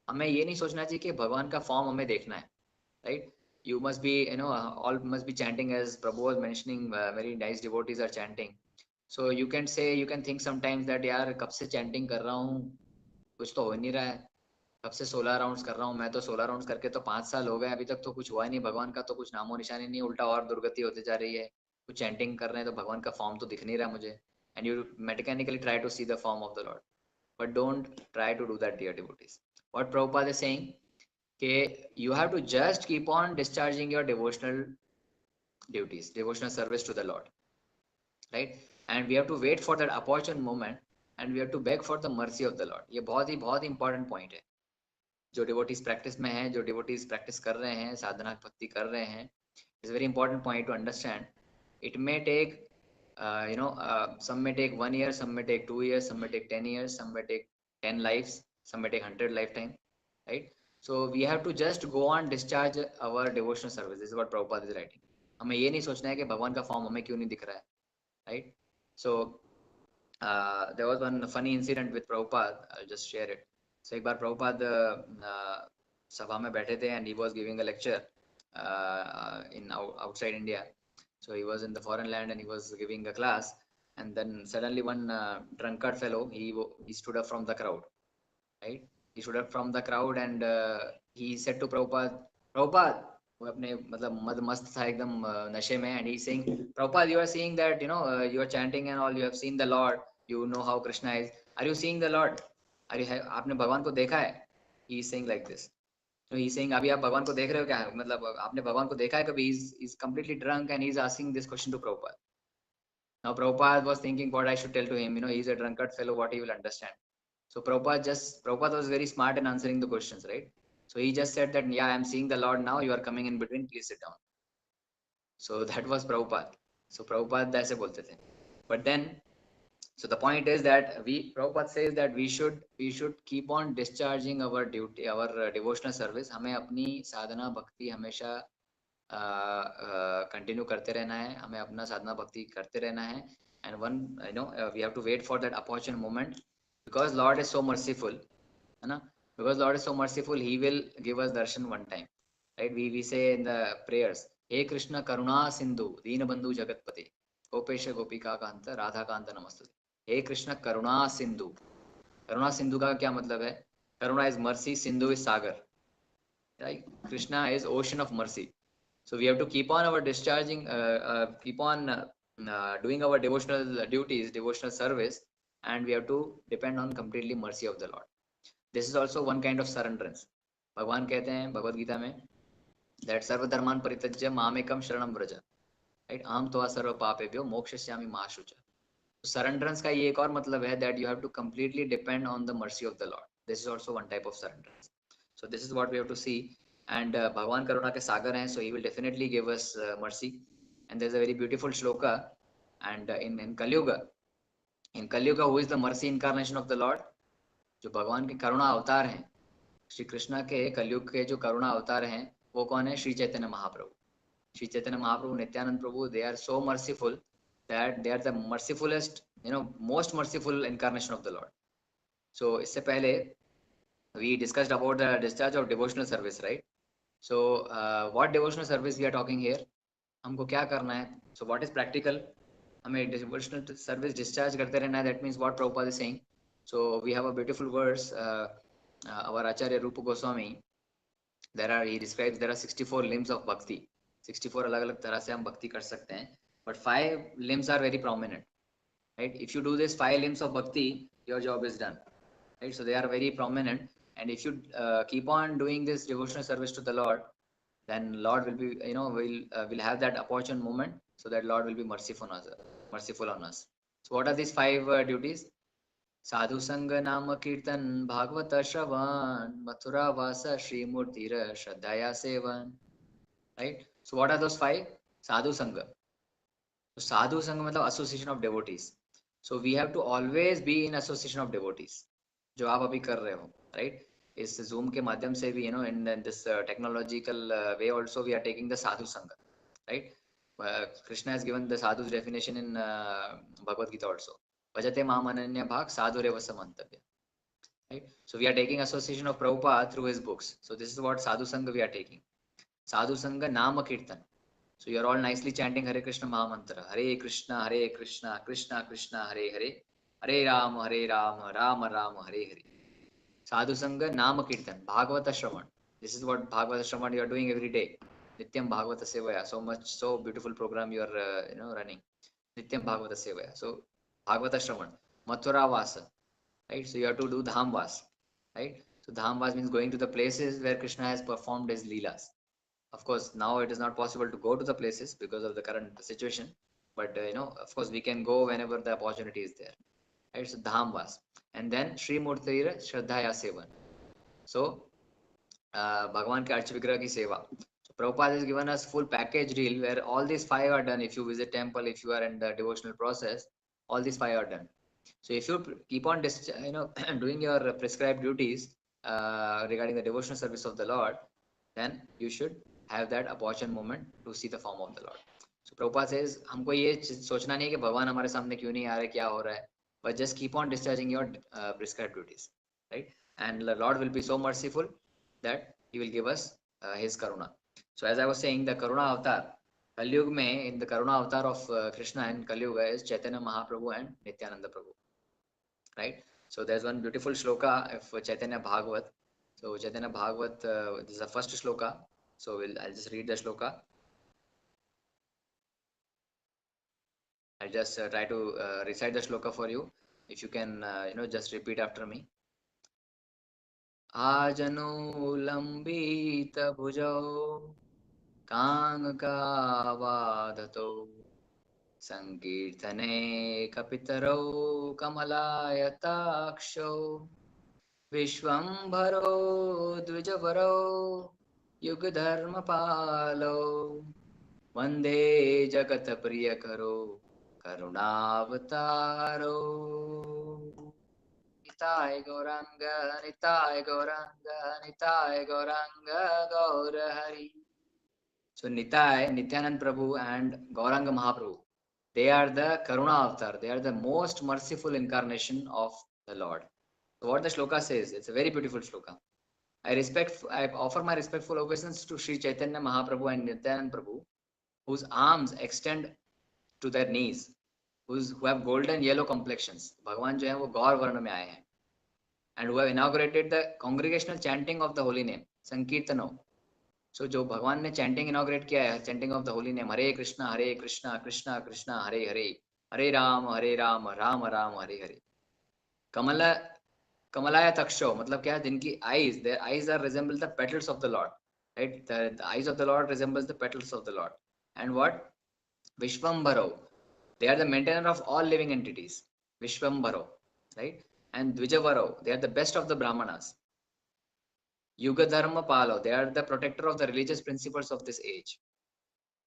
हमें ये नहीं सोचना चाहिए कि भगवान का फॉर्म हमें देखना है, right. You must be, all must be chanting as Prabhu was mentioning. Very nice devotees are chanting. So you can say, you can think sometimes that यार कब से chanting कर रहा हूँ, कुछ तो हो नहीं रहा है. कब से 16 राउंड्स कर रहा हूँ, मैं तो 16 राउंड्स करके तो 5 साल हो गए, अभी तक तो कुछ हुआ ही नहीं, भगवान का तो कुछ नामो निशानी नहीं, उल्टा और दुर्गति होती जा रही है. कुछ चैंटिंग कर रहे हैं तो भगवान का फॉर्म तो दिख नहीं रहा मुझे. And you mechanically try to see the form of the Lord, but don't try to do that, dear devotees. What Prabhupada is saying, कि you have to just keep on discharging your devotional duties, devotional service to the Lord, right? And we have to wait for that opportune moment, and we have to beg for the mercy of the Lord. ये बहुत ही important point है. जो devotees practice में हैं, जो devotees practice कर रहे हैं, साधना भक्ति कर रहे हैं, it's a very important point to understand. It may take, some may take 1 year, some may take 2 years, some may take 10 years, some may take 10 lives, some may take 100 lifetime, right? So we have to just go on discharge our devotional service. This is what Prabhupada is writing. हमें ये नहीं सोचना है कि भगवान का form हमें क्यों नहीं दिख रहा है, right? So there was one funny incident with Prabhupada. I'll just share it. So एक बार प्रभुपाद सभा में बैठे थे, and he was giving a lecture in outside India. So he was in the foreign land and he was giving a class, and then suddenly one drunkard fellow, he stood up from the crowd, right? He stood up from the crowd, and he said to Prabhupada, Prabhupada, वो अपने मतलब मद मस्त था एकदम नशे में, and he's saying, Prabhupada, you are seeing that, you are chanting and all, you have seen the Lord, you know how Krishna is, are you seeing the Lord, आपने भगवान को देखा है? He is saying like this. So he's saying, अभी आप भगवान को देख रहे हो क्या, मतलब आपने भगवान को देखा है कभी? He's completely drunk and he's asking this question to Prabhupada. Now Prabhupada was thinking what I should tell to him, he's a drunkard fellow, what he will understand. So Prabhupada was very smart in answering the questions, right? So he just said that, yeah, I'm seeing the Lord now, you are coming in between, please sit down. So that was Prabhupada. So Prabhupada ऐसे बोलते थे. But then, so the point is that Prabhupada says that we should keep on discharging our duty, our devotional service. हमें अपनी साधना भक्ति हमेशा continue करते रहना है, हमें अपना साधना भक्ति करते रहना है. And we have to wait for that opportune moment, because Lord is so merciful, है ना? Because Lord is so merciful, He will give us darshan one time, right? We say in the prayers, हे कृष्ण करुणा सिंधु दीन बंधु जगतपते गोपेश गोपिका कांत राधा कांत नमस्तुते. हे कृष्ण करुणा सिंधु का क्या मतलब है? करुणा is mercy, सिंधु इज सागर, right? Krishna is ocean of mercy. So we have to keep on our discharging, keep on doing our devotional duties, devotional service, and we have to depend on completely mercy of the Lord. This is also one kind of surrenderance. भगवान कहते हैं भगवद गीता में that सर्वधर्मान परित्यज्य मामेकम शरणम Vraj, right? अहम त्वा सर्व पापेभ्यो मोक्षयिष्यामि मा शुच. Surrenderance का ये एक और मतलब है that you have to completely depend on the mercy of the Lord. This is also one type of surrenderance. So this is what we have to see. And भगवान करुणा के सागर हैं, so he will definitely give us mercy. And there's a very beautiful shloka, and in Kali Yuga, who is the mercy incarnation of the Lord? जो भगवान के करुणा अवतार हैं, श्री कृष्ण के कलयुग के जो करुणा अवतार हैं, वो कौन है? श्री चैतन्य महाप्रभु. श्री चैतन्य महाप्रभु, नित्यानंद प्रभु, they are so merciful that they are the mercifulest, most merciful incarnation of the Lord. So इससे पहले we discussed about the discharge of devotional service, right? So what devotional service we are talking here? हमको क्या करना है? So what is practical? हमें devotional service discharge करते रहना है. That means what Prabhupada is saying. So we have a beautiful verse. Our Acharya Rupa Goswami, he describes there are 64 limbs of bhakti. 64 अलग-अलग तरह से हम भक्ति कर सकते हैं. But 5 limbs are very prominent, right? If you do this 5 limbs of bhakti, your job is done, right? So they are very prominent. And if you keep on doing this devotional service to the Lord, then Lord will be, will have that opportune moment, so that Lord will be merciful on us. So what are these 5 duties? साधु संग नाम कीर्तन भागवत श्रवण मथुरा वास श्री मूर्तिर श्रद्धाया सेवन, right? So what are those 5? Sadhu Sangha. So Sadhu Sangha मतलब association of devotees. So we have to always be in association of devotees. जो आप अभी कर रहे हो, right? इस Zoom के माध्यम से भी, in this technological way also we are taking the Sadhu Sangha, right? Krishna has given the sadhu's definition in Bhagavad Gita also. Bhajate mam ananya bhag sadhureva samantavya. Right? So we are taking association of Prabhupada through his books. So this is what sadhu sangha we are taking. Sadhu sangha nama kirtan. So you are all nicely chanting Hare Krishna Mahamantra. Hare Krishna, Krishna Krishna, Hare Hare. Hare Rama, Rama Rama, Hare Hare. Sadhu Sangha Nama Kirtan, Bhagavata Shravan. This is what Bhagavata Shravan you are doing every day. Nityam Bhagavata Sevaya. So much, so beautiful program you are running. Nityam Bhagavata Sevaya. So Bhagavata Shravan. Mathura Vasa. Right? So you have to do Dham Vas. Right? So Dham Vas means going to the places where Krishna has performed his Leelas. Of course, now it is not possible to go to the places because of the current situation. But of course, we can go whenever the opportunity is there. Right? So Dham Vas. And then Sri Murtira Shraddhaya Sevan. So Bhagwan ke Arch Vigraha ki seva. So Prabhupada has given us full package deal where all these five are done. If you visit temple, if you are in the devotional process, all these five are done. So if you keep on doing your prescribed duties regarding the devotional service of the Lord, then you should have that opportune moment to see the form of the Lord. So Prabhupada says, हमको ये सोचना नहीं है कि भगवान हमारे सामने क्यों नहीं आ रहे, क्या हो रहा है, but just keep on discharging your prescribed duties, right? And the Lord will be so merciful that He will give us His karuna. So as I was saying, the karuna avatar, Kaliyug mein, in the karuna avatar of Krishna and Kaliyuga is Chaitanya Mahaprabhu and Nityananda Prabhu, right? So there's one beautiful shloka of Chaitanya Bhagavat. So Chaitanya Bhagavat, this is the first shloka. So I'll just read the shloka. I'll just try to recite the shloka for you. If you can, just repeat after me. Ajano lambita bhujao कांगकावाधतो संकीर्तने कपितरौ कमलायताक्षौ विश्वंभरो द्विजवरो युगधर्मपालो वन्दे जगत्प्रियकरो करुणावतारो निताय गौरांग निताय गौरांग निताय गौरांग गौर Hari. So Nitai, Nityanand Prabhu and Gauranga Mahaprabhu, they are the Karuna avatar. They are the most merciful incarnation of the Lord. So what the shloka says, it's a very beautiful shloka. I offer my respectful obeisance to Sri Chaitanya Mahaprabhu and Nityanand Prabhu, whose arms extend to their knees, who have golden yellow complexions. Bhagwan जो है वो गौर वर्ण में आए हैं, and who have inaugurated the congregational chanting of the holy name, Sankirtano. So जो भगवान ने चैंटिंग इनॉग्रेट किया है, chanting of the holy name, Hare Krishna Krishna Krishna Hare Hare, Hare Ram Ram Ram Hare Hare. कमल कमलाय तक्षो मतलब क्या है, जिनकी eyes, their eyes are resemble the petals of the Lord, right? The eyes of the Lord resembles the petals of the Lord. And what? Vishwambharo, they are the maintainer of all living entities. Vishwambharo, right? And Dvijavaro, they are the best of the Brahmanas. Yuga Dharma Palo, they are the protector of the religious principles of this age.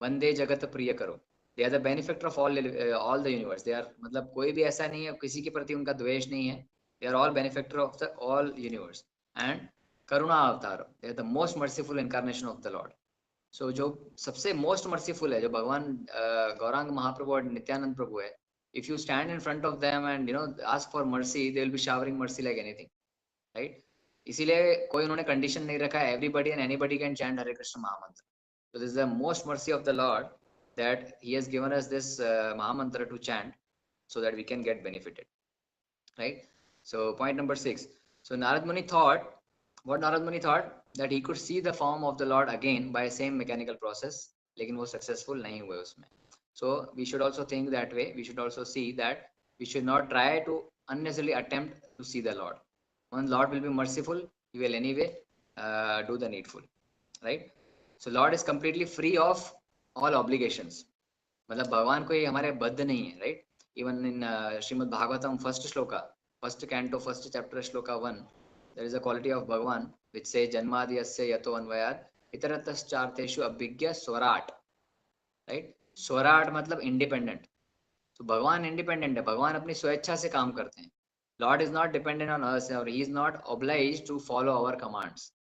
Vande Jagat Priya Karo, they are the benefactor of all the universe. They are मतलब कोई भी ऐसा नहीं है, किसी के प्रति उनका द्वेष नहीं है. They are all benefactor of the all universe. And Karuna Avatar, they are the most merciful incarnation of the Lord. So जो सबसे most merciful है, जो भगवान गौरांग महाप्रभु और नित्यानंद प्रभु है, if you stand in front of them and ask for mercy, they will be showering mercy like anything, right? इसीलिए कोई उन्होंने कंडीशन नहीं रखा है, everybody and anybody can chant Hare Krishna Mahamantra. So this is the most mercy of the Lord that He has given us this Mahamantra to chant so that we can get benefited, right? So point number 6. So Narad Muni thought, what Narad Muni thought, that he could see the form of the Lord again by same mechanical process, लेकिन वो successful नहीं हुए उसमें. So we should also think that way. We should also see that we should not try to unnecessarily attempt to see the Lord. When Lord will be merciful, He will anyway do the needful, right? So Lord is completely free of all obligations. मतलब भगवान कोई हमारे बद्ध नहीं है, right? Even in Srimad Bhagwatam first shloka, first canto, first chapter, shloka 1, there is a quality of Bhagwan which says Janmadiyasya yato anvayat itaratascharteshu abhigya swarat, right? Swarat मतलब independent. तो भगवान इंडिपेंडेंट है, भगवान अपनी स्वेच्छा से काम करते हैं. Lord is not dependent on us or He is not obliged to follow our commands.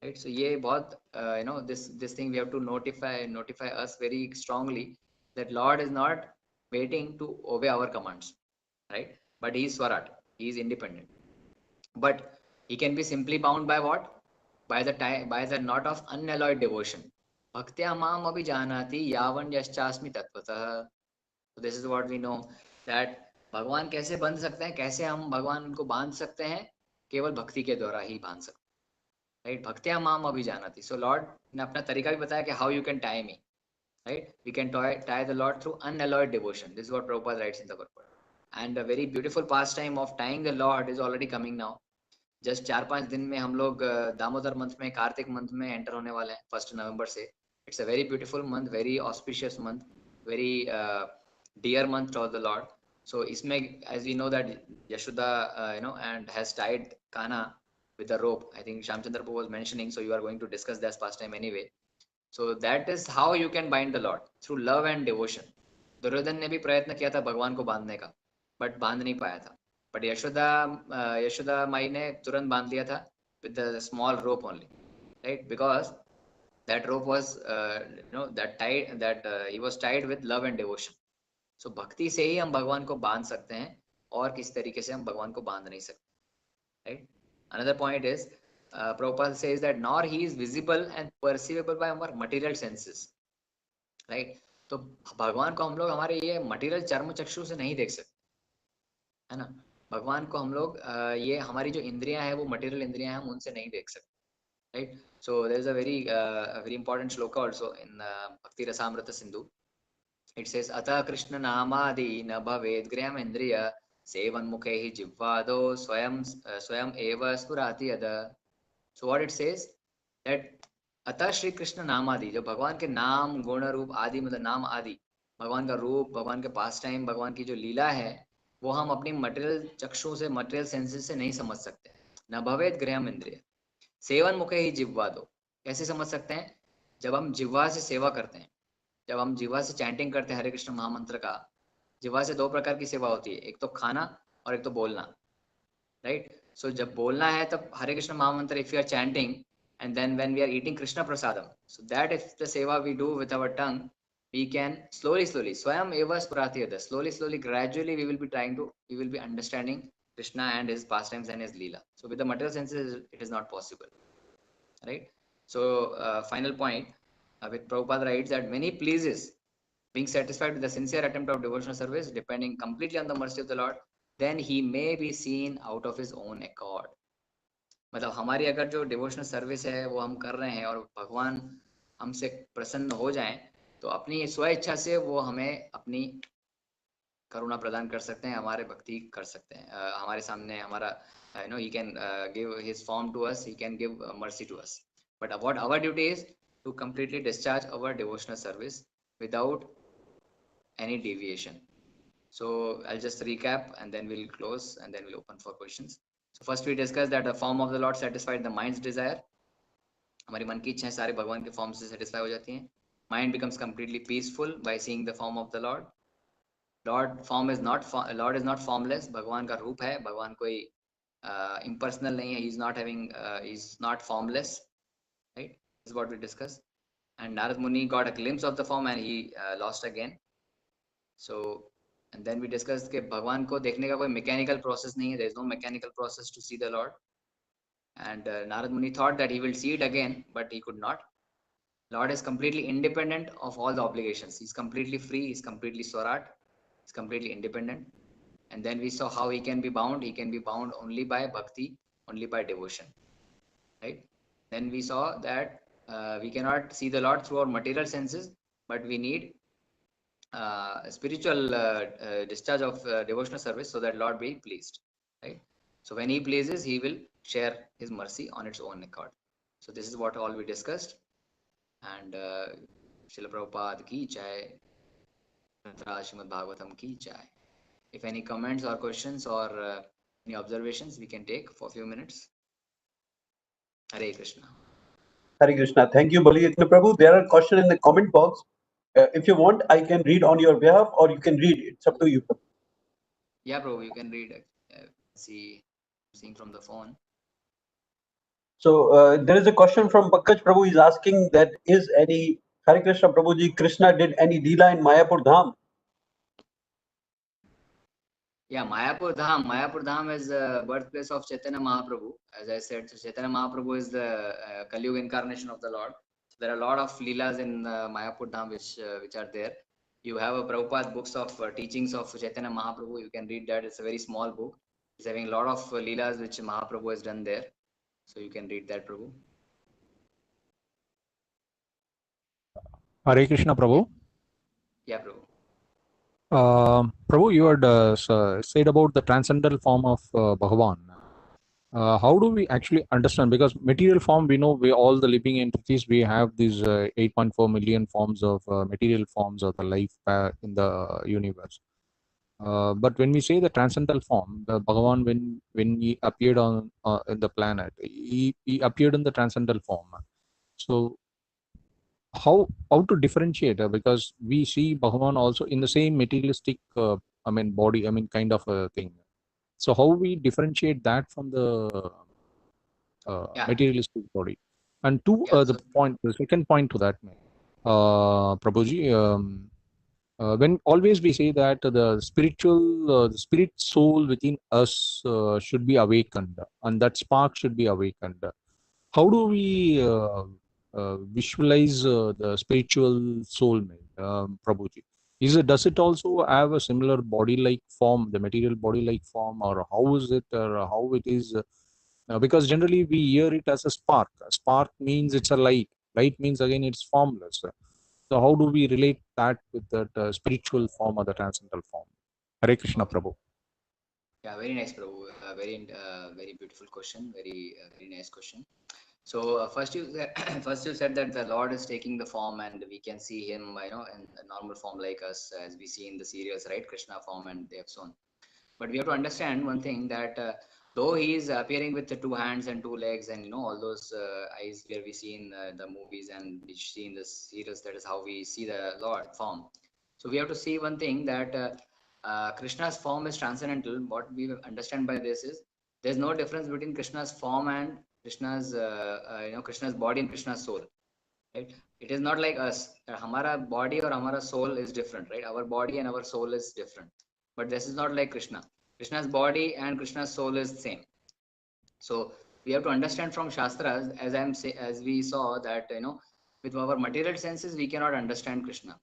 right? So ये बहुत this thing we have to notify us very strongly that Lord is not waiting to obey our commands, right? But he is Swarat, he is independent, but he can be simply bound by what? By the knot of unalloyed devotion. Bhaktya mam abhijanati yavan yaschasmi tatvatah. So this is what we know, that भगवान कैसे बंध सकते हैं, कैसे हम भगवान उनको बांध सकते हैं, केवल भक्ति के द्वारा ही बांध सकते हैं, राइट? भक्त्या माम अभिजानाति. सो लॉर्ड ने अपना तरीका भी बताया कि how you can tie me, right? We can tie the Lord through unalloyed devotion. This is what Prabhupada writes in the Purport. And a very beautiful pastime of tying the Lord is already coming now. Just 4-5 दिन में हम लोग Damodar month में, Kartik month में enter होने वाले हैं 1 November से. It's a very beautiful month, very auspicious month, very dear month to the lord. So इसमें as we know that Yashoda and has tied Kanha with the rope. I think Shamchandra Prabhu was mentioning, so you are going to discuss that pastime anyway. So that is how you can bind the Lord, through love and devotion. Duryodhan ने भी प्रयत्न किया था भगवान को बांधने का, but बांध नहीं पाया था. बट यशोदा माई ने तुरंत बांध लिया था with the small rope only, right? Because that rope was he was tied with love and devotion. So भक्ति से ही हम भगवान को बांध सकते हैं, और किस तरीके से हम भगवान को बांध नहीं सकते, right? Another point is, Prabhupada says that nor he is visible and perceivable by our material senses, right? तो भगवान को हम लोग हमारे ये मटेरियल चर्म चक्षु से नहीं देख सकते, है ना? भगवान को हम लोग ये हमारी जो इंद्रियां हैं, वो मटेरियल इंद्रियां हैं, हम उनसे नहीं देख सकते, right? So there is a very important shloka also in Bhakti Rasamrita Sindhu. It says अतः कृष्ण नामादि न भवेद गृहम इंद्रिय सेवन मुखे ही जिह्वादो स्वयं एव स्फुराति यद. So what it says, that अतः श्री कृष्ण नाम आदि, जो भगवान के नाम गुण रूप आदि, मतलब नाम आदि, भगवान का रूप, भगवान के पास टाइम, भगवान की जो लीला है, वो हम अपनी मटेरियल चक्षु से, मटेरियल सेंसेस से नहीं समझ सकते. न भवेद गृहम इंद्रिय सेवन मुखे ही जिह्वा दो. कैसे समझ सकते हैं? जब हम जिह्वा से सेवा करते हैं, जब हम जिह्वा से चैंटिंग करते हैं हरे कृष्ण महामंत्र का. जिह्वा से 2 प्रकार की सेवा होती है, एक तो खाना और एक तो बोलना, राइट? सो जब बोलना है तब हरे कृष्ण महामंत्र if you are chanting, and then when we are eating krishna prasadam, so that if the seva we do with our tongue, we can slowly swayam eva spurati yada, slowly gradually we will be understanding krishna and his pastimes and his leela. So with the material senses it is not possible, right? So final point, with Prabhupada writes that when he pleases, being satisfied with the sincere attempt of devotional service depending completely on the mercy of the Lord, then he may be seen out of his own accord. मतलब हमारी अगर जो devotional service है वो हम कर रहे हैं और भगवान हमसे प्रसन्न हो जाएं, तो अपनी स्व इच्छा से वो हमें अपनी करुणा प्रदान कर सकते हैं, हमारे भक्ति कर सकते हैं, हमारे सामने हमारा he can give his form to us, he can give mercy to us. But what our duty is to completely discharge our devotional service without any deviation. So I'll just recap and then we'll close and then we'll open for questions. So first we discussed that the form of the Lord satisfied the mind's desire. हमारी मन की इच्छाएं सारे भगवान के form से satisfy हो जाती हैं. Mind becomes completely peaceful by seeing the form of the Lord. Lord is not formless. भगवान का रूप है, भगवान कोई impersonal नहीं है. He's not formless, right? This is what we discussed. And Narad Muni got a glimpse of the form and he lost again. So and then we discussed कि भगवान को देखने का कोई मैकेनिकल प्रोसेस नहीं है. There is no mechanical process to see the Lord. And Narad Muni thought that he will see it again, but he could not. Lord is completely independent of all the obligations. He's completely free. He's completely Swarat. He's completely independent. And then we saw how he can be bound. He can be bound only by bhakti, only by devotion, right? Then we saw that we cannot see the Lord through our material senses, but we need spiritual discharge of devotional service so that Lord be pleased, right? So when he pleases, he will share his mercy on its own accord. So this is what all we discussed. And Srila Prabhupada ki jai, Srimad Bhagwatam ki jai. If any comments or questions or any observations, we can take for a few minutes. Hare Krishna. Hare Krishna. Thank you, Baliyagnadas Prabhu. There are questions in the comment box. If you want, I can read on your behalf, or you can read. It's up to you. Yeah, Prabhu, you can read. Seeing from the phone. So there is a question from Pankaj Prabhu. He's asking that is any Hare Krishna Prabhuji, Krishna did any Leela in Mayapur Dham? Yeah, Mayapur Dham is the birthplace of Chaitanya Mahaprabhu. As I said, so Chaitanya Mahaprabhu is the Kali Yuga incarnation of the Lord. So there are a lot of Leelas in Mayapur Dham which are there. You have a Prabhupada books of teachings of Chaitanya Mahaprabhu. You can read that. It's a very small book. It's having a lot of Leelas which Mahaprabhu has done there. So you can read that, Prabhu. Hare Krishna, Prabhu. Yeah, Prabhu. Prabhu, you had said about the transcendental form of Bhagavan. How do we actually understand? Because material form, we know we all the living entities, we have these 8.4 million forms of material forms of the life in the universe. But when we say the transcendental form, the Bhagavan, when he appeared on in the planet, he appeared in the transcendental form. So how to differentiate? Because we see Bhagavan also in the same materialistic, body, kind of a thing. So how we differentiate that from the Yeah, materialistic body? And two, yeah. So the second point to that, Prabhuji, when always we say that the spirit soul within us should be awakened, and that spark should be awakened. How do we visualize the spiritual soul, Prabhuji? Does it also have a similar body-like form, the material body-like form, or how is it, or how it is? Because generally we hear it as a spark. A spark means it's a light. Light means again it's formless. So how do we relate that with that spiritual form or the transcendental form? Hare Krishna, okay. Prabhu. Yeah, very nice, Prabhu. Very beautiful question. Very nice question. So first you said, first you said that the Lord is taking the form and we can see him, in a normal form like us, as we see in the serials, right? Krishna form, and they have shown. But we have to understand one thing, that though he is appearing with the two hands and two legs and all those eyes where we see in the movies and we see in the serials, that is how we see the Lord form. So we have to see one thing, that Krishna's form is transcendental. What we understand by this is there's no difference between Krishna's form and Krishna's Krishna's body and Krishna's soul. Right? It is not like us. Hamara body or hamara soul is different, right? Our body and our soul is different. But this is not like Krishna. Krishna's body and Krishna's soul is same. So we have to understand from Shastras, as we saw that with our material senses we cannot understand Krishna.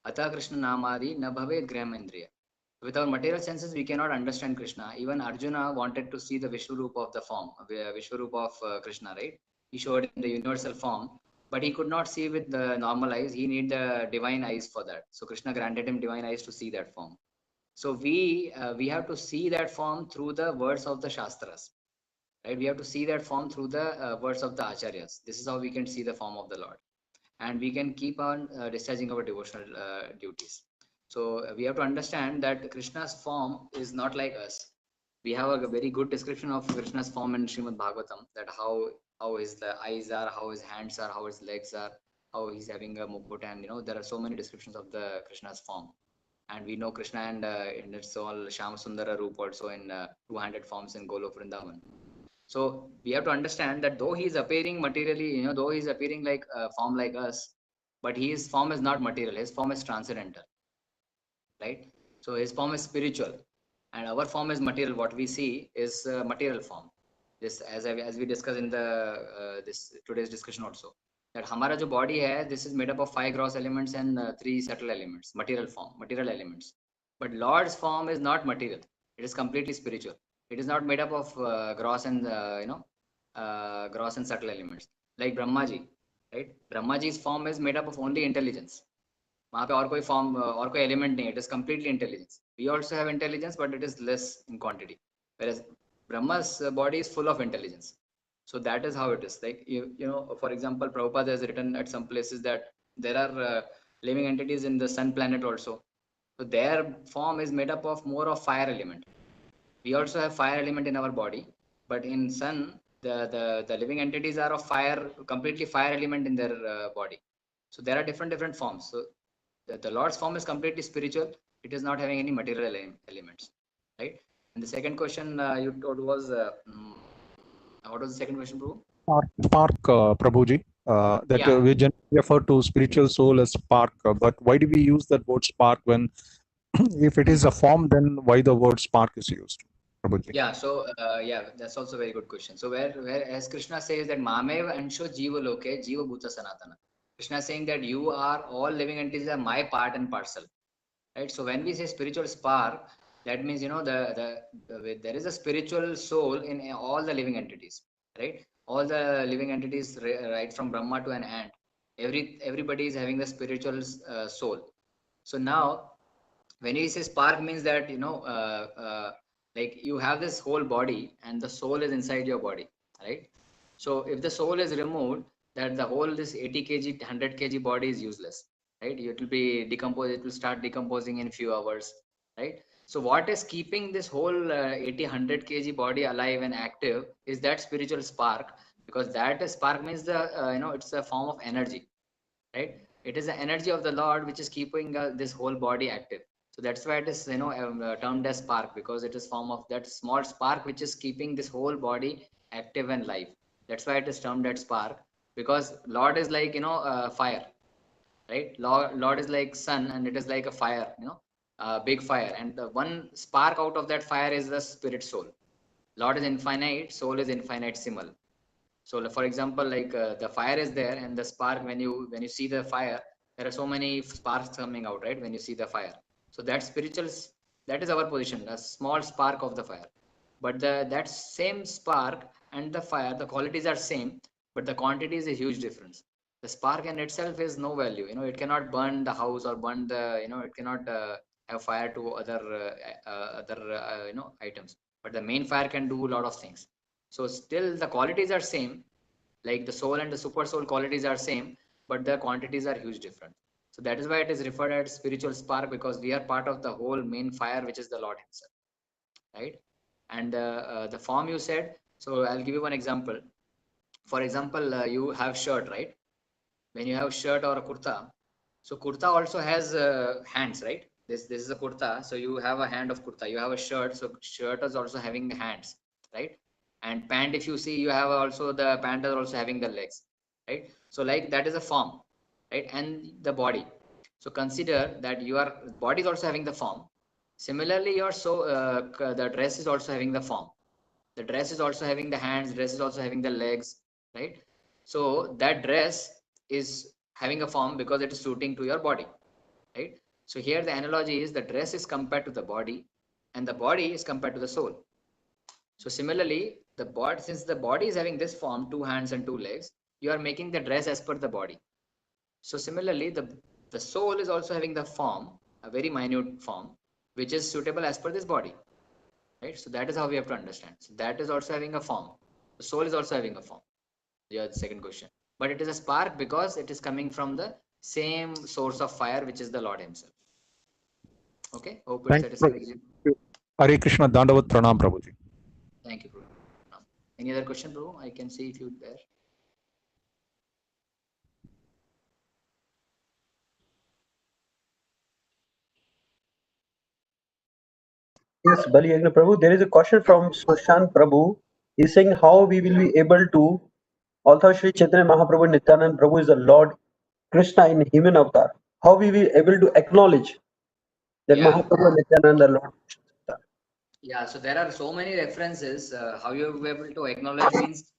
Atha Krishna Namadi na bhave graham indriya. With our material senses, we cannot understand Krishna. Even Arjuna wanted to see the Vishwarupa of the form, Vishwarupa of Krishna, right? He showed in the universal form, but he could not see with the normal eyes. He need the divine eyes for that. So Krishna granted him divine eyes to see that form. So we have to see that form through the words of the Shastras, right? We have to see that form through the words of the Acharyas. This is how we can see the form of the Lord, and we can keep on discharging our devotional duties. So we have to understand that Krishna's form is not like us. We have a very good description of Krishna's form in Srimad Bhagwatam, that how his the eyes are, how his hands are, how his legs are, how he's having a mukut, and there are so many descriptions of the Krishna's form. And we know Krishna and it's all Shama Sundara Roop also in two-handed forms in Golok Vrindavan. So we have to understand that though he is appearing materially, though he is appearing like a form like us, but his form is not material. His form is transcendental, right? So his form is spiritual, and our form is material. What we see is material form. This, as we discussed in the this today's discussion also, that हमारा जो body है, this is made up of 5 gross elements and 3 subtle elements, material elements. But Lord's form is not material. It is completely spiritual. It is not made up of gross and gross and subtle elements like Brahmaji, right? Brahmaji's form is made up of only intelligence. वहाँ पे और कोई form और कोई element नहीं है. It is completely intelligence. We also have intelligence, but it is less in quantity, whereas Brahma's body is full of intelligence. So that is how it is. Like for example, Prabhupada has written at some places that there are living entities in the sun planet also. So their form is made up of more of fire element. We also have fire element in our body, but in sun, the living entities are of fire, completely fire element in their body. So there are different forms. So the Lord's form is completely spiritual. It is not having any material elements, right? And the second question you told was, what was the second question, bro? Spark, Prabhuji. That Yeah. we generally refer to spiritual soul as spark, but why do we use that word spark when, if it is a form, then why the word spark is used, Prabhuji? Yeah, so yeah, that's also a very good question. So where as Krishna says that Mamev Ansho Jiva Loke Jiva Bhuta Sanatana. Krishna is saying that you are all living entities are my part and parcel. Right? So when we say spiritual spark, that means there is a spiritual soul in all the living entities, right? All the living entities, right from Brahma to an ant, everybody is having the spiritual soul. So now when he says spark means that like you have this whole body and the soul is inside your body, right? So if the soul is removed, that the whole this 80 kg 100 kg body is useless, right? It will be decomposed, it will start decomposing in few hours, right? So what is keeping this whole 80 100 kg body alive and active is that spiritual spark, because that spark means the it's a form of energy, right? It is the energy of the Lord which is keeping this whole body active. So that's why it is termed as spark, because it is form of that small spark which is keeping this whole body active and live. That's why it is termed as spark, because Lord is like fire, right? Lord is like sun and it is like a fire, big fire, and the one spark out of that fire is the spirit soul. Lord is infinite, soul is infinitesimal. So for example, like the fire is there and the spark, when you see the fire, there are so many sparks coming out, right? When you see the fire, so that that is our position, a small spark of the fire. But that same spark and the fire, the qualities are same, but the quantity is a huge difference. The spark in itself is no value, it cannot burn the house or burn the, it cannot have fire to other items, but the main fire can do a lot of things. So still the qualities are same, like the soul and the super soul qualities are same, but the quantities are huge different. So that is why it is referred as spiritual spark, because we are part of the whole main fire, which is the Lord himself, right? And the form you said, so I'll give you one example. For example, you have shirt, right? When you have shirt or a kurta, so kurta also has hands, right? This is a kurta, so you have a hand of kurta. You have a shirt, so shirt is also having hands, right? And pant, if you see, you have also the pant is also having the legs, right? So like that is a form, right? And the body, so consider that your body is also having the form. Similarly, your the dress is also having the form. The dress is also having the hands, dress is also having the legs, right? So that dress is having a form because it is suiting to your body, right? So here the analogy is the dress is compared to the body and the body is compared to the soul. So similarly, the body, since the body is having this form, two hands and two legs, you are making the dress as per the body. So similarly, the soul is also having the form, a very minute form, which is suitable as per this body, right? So that is how we have to understand. So that is also having a form. The soul is also having a form. Yeah, the second question. But it is a spark because it is coming from the same source of fire, which is the Lord himself. Okay, hope it Thank satisfies you. you. Hare Krishna, Dandavat Pranam, Prabhuji. Thank you, Prabhu. Any other question, Prabhu? I can see if you there. Yes, Baliyagna Prabhu, there is a question from Sushant Prabhu. He's saying how we will be able to, although Sri Chaitanya Mahaprabhu Nityanand Prabhu is the Lord Krishna in human avatar, how we will able to acknowledge that Yeah, Mahaprabhu Nityanand the Lord Krishna. yeah. So there are so many references. How you will be able to acknowledge means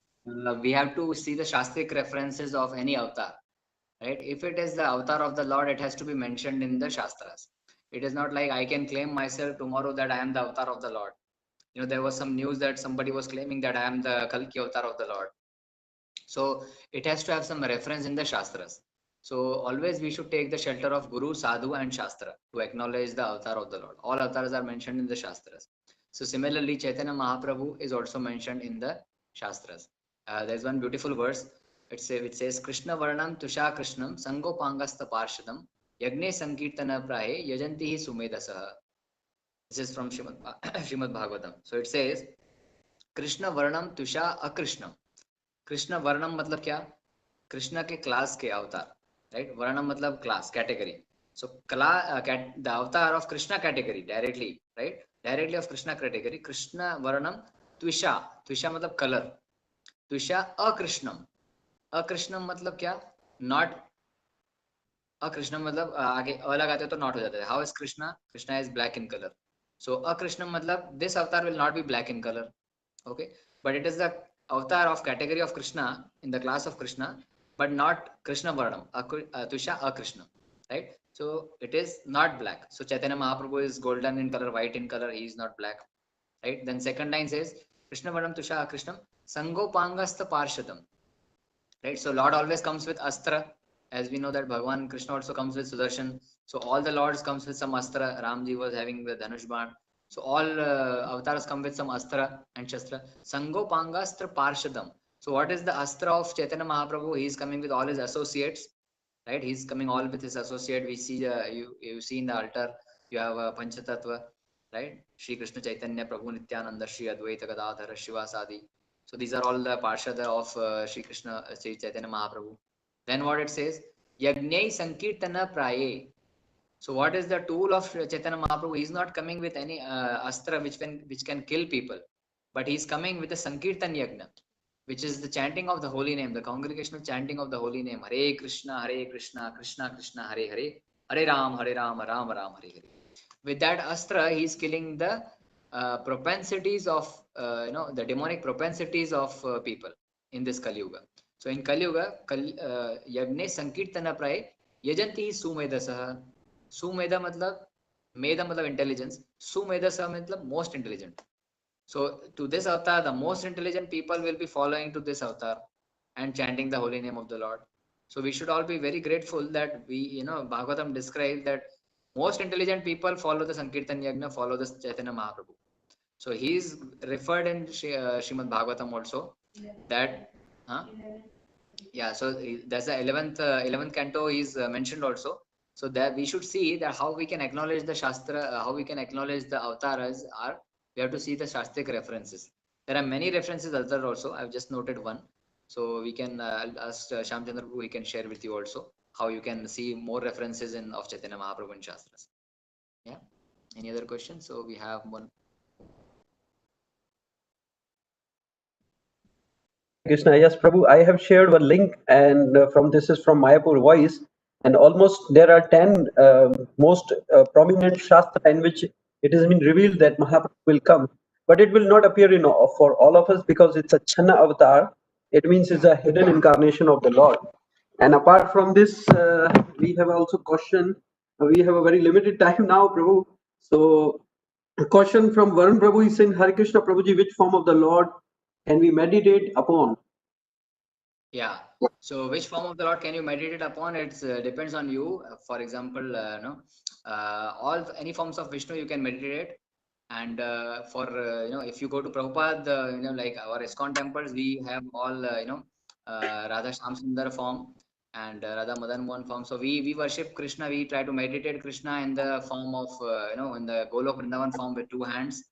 we have to see the Shastric references of any avatar, right? If it is the avatar of the Lord, it has to be mentioned in the Shastras. It is not like I can claim myself tomorrow that I am the avatar of the Lord. There was some news that somebody was claiming that I am the Kalki avatar of the Lord. So it has to have some reference in the Shastras. So always we should take the shelter of Guru, Sadhu, and Shastra to acknowledge the avatar of the Lord. All avatars are mentioned in the Shastras. So similarly, Chaitanya Mahaprabhu is also mentioned in the Shastras. There's one beautiful verse. It says, Krishna Varnam Tusha Krishnam Sangopangasta Parshadam Yagne Sankirtana Prahe Yajanti Sumedasaha. This is from Srimad Bhagwatam. So it says, Krishna Varnam Tusha Akrishnam. Krishna वर्णम मतलब क्या? कृष्ण के class के अवतार, right? वर्णम मतलब class, category. So the avatar of Krishna category directly, right? Directly of Krishna category, Krishna वर्णम त्विषा. त्विषा मतलब कलर. तुषा अकृष्णम. अकृष्णम मतलब क्या? Not. अकृष्णम मतलब आगे अ लगाते तो नॉट हो जाता है. How is Krishna? Krishna is black in colour. So अकृष्णम मतलब this avatar will not be black in colour. Okay, but it is the avatar of category of Krishna in the class of Krishna, but not Krishna Varnam, Tusha Akrishna, right? So it is not black. So Chaitanya Mahaprabhu is golden in color, white in color, he is not black, right? Then second line says Krishna Varnam Tusha Akrishnam Sangopangastha Parshadam, right? So Lord always comes with astra, as we know that Bhagavan Krishna also comes with Sudarshan. So all the lords comes with some astra. Ramji was having the Dhanush Ban. So all avatars come with some astra and shastra. Sango Pangastra Parshadam. So what is the astra of Chaitanya Mahaprabhu? He is coming with all his associates, right? He's coming all with his associate. We see you see in the altar you have Panchatattva, right? Shri Krishna Chaitanya Prabhu Nityananda Shri Advaita Gadadhara Shivasadi. So these are all the Parshada of Shri Krishna, Shri Chaitanya Mahaprabhu. Then what it says, Yagnai Sankirtana Praye. So what is the tool of Chaitanya Mahaprabhu? He is not coming with any astra which can kill people, but he is coming with a Sankirtan Yagna, which is the chanting of the holy name, the congregational chanting of the holy name. Hare Krishna, Krishna Krishna, Hare Hare, Hare Ram, Ram Ram, Hare Hare. With that astra, he is killing the propensities of the demonic propensities of people in this Kali Yuga. So in Kali Yuga, Yagne Sankirtana Pray Yajanti Sumedasah. Sumeda matlab Meda matlab intelligence. Sumedasah matlab most intelligent. So to this avatar, the most intelligent people will be following to this avatar and chanting the holy name of the Lord. So we should all be very grateful that Bhagavatam describes that most intelligent people follow the Sankirtan Yagna, follow the Chaitanya Mahaprabhu. So he is referred in Srimad Bhagavatam also that, huh? Yeah, so that's the 11th canto is mentioned also. So that we should see that how we can acknowledge the Shastra, how we can acknowledge the avatars are, we have to see the Shastric references. There are many references other also. I've just noted one. So we can ask Shyam Chandra Prabhu, he can share with you also how you can see more references in of Chaitanya Mahaprabhu in Shastras. Yeah. Any other questions? So we have one. Krishna, yes, Prabhu, I have shared one link, and from this is from Mayapur Voice, and almost there are 10 most prominent Shastra in which it has been revealed that Mahaprabhu will come, but it will not appear for all of us because it's a Channa avatar. It means it's a hidden incarnation of the Lord. And apart from this, we have also question. We have a very limited time now, Prabhu. So, a question from Varun Prabhu is saying, Hare Krishna Prabhuji, which form of the Lord can we meditate upon? Yeah. So which form of the Lord can you meditate upon? It depends on you. For example, all any forms of Vishnu you can meditate. And for if you go to Prabhupada, like our ISKCON temples, we have all Radha Shyam Sundar form and Radha Madan Mohan form. So we worship Krishna. We try to meditate Krishna in the form of in the Golok Vrindavan form with two hands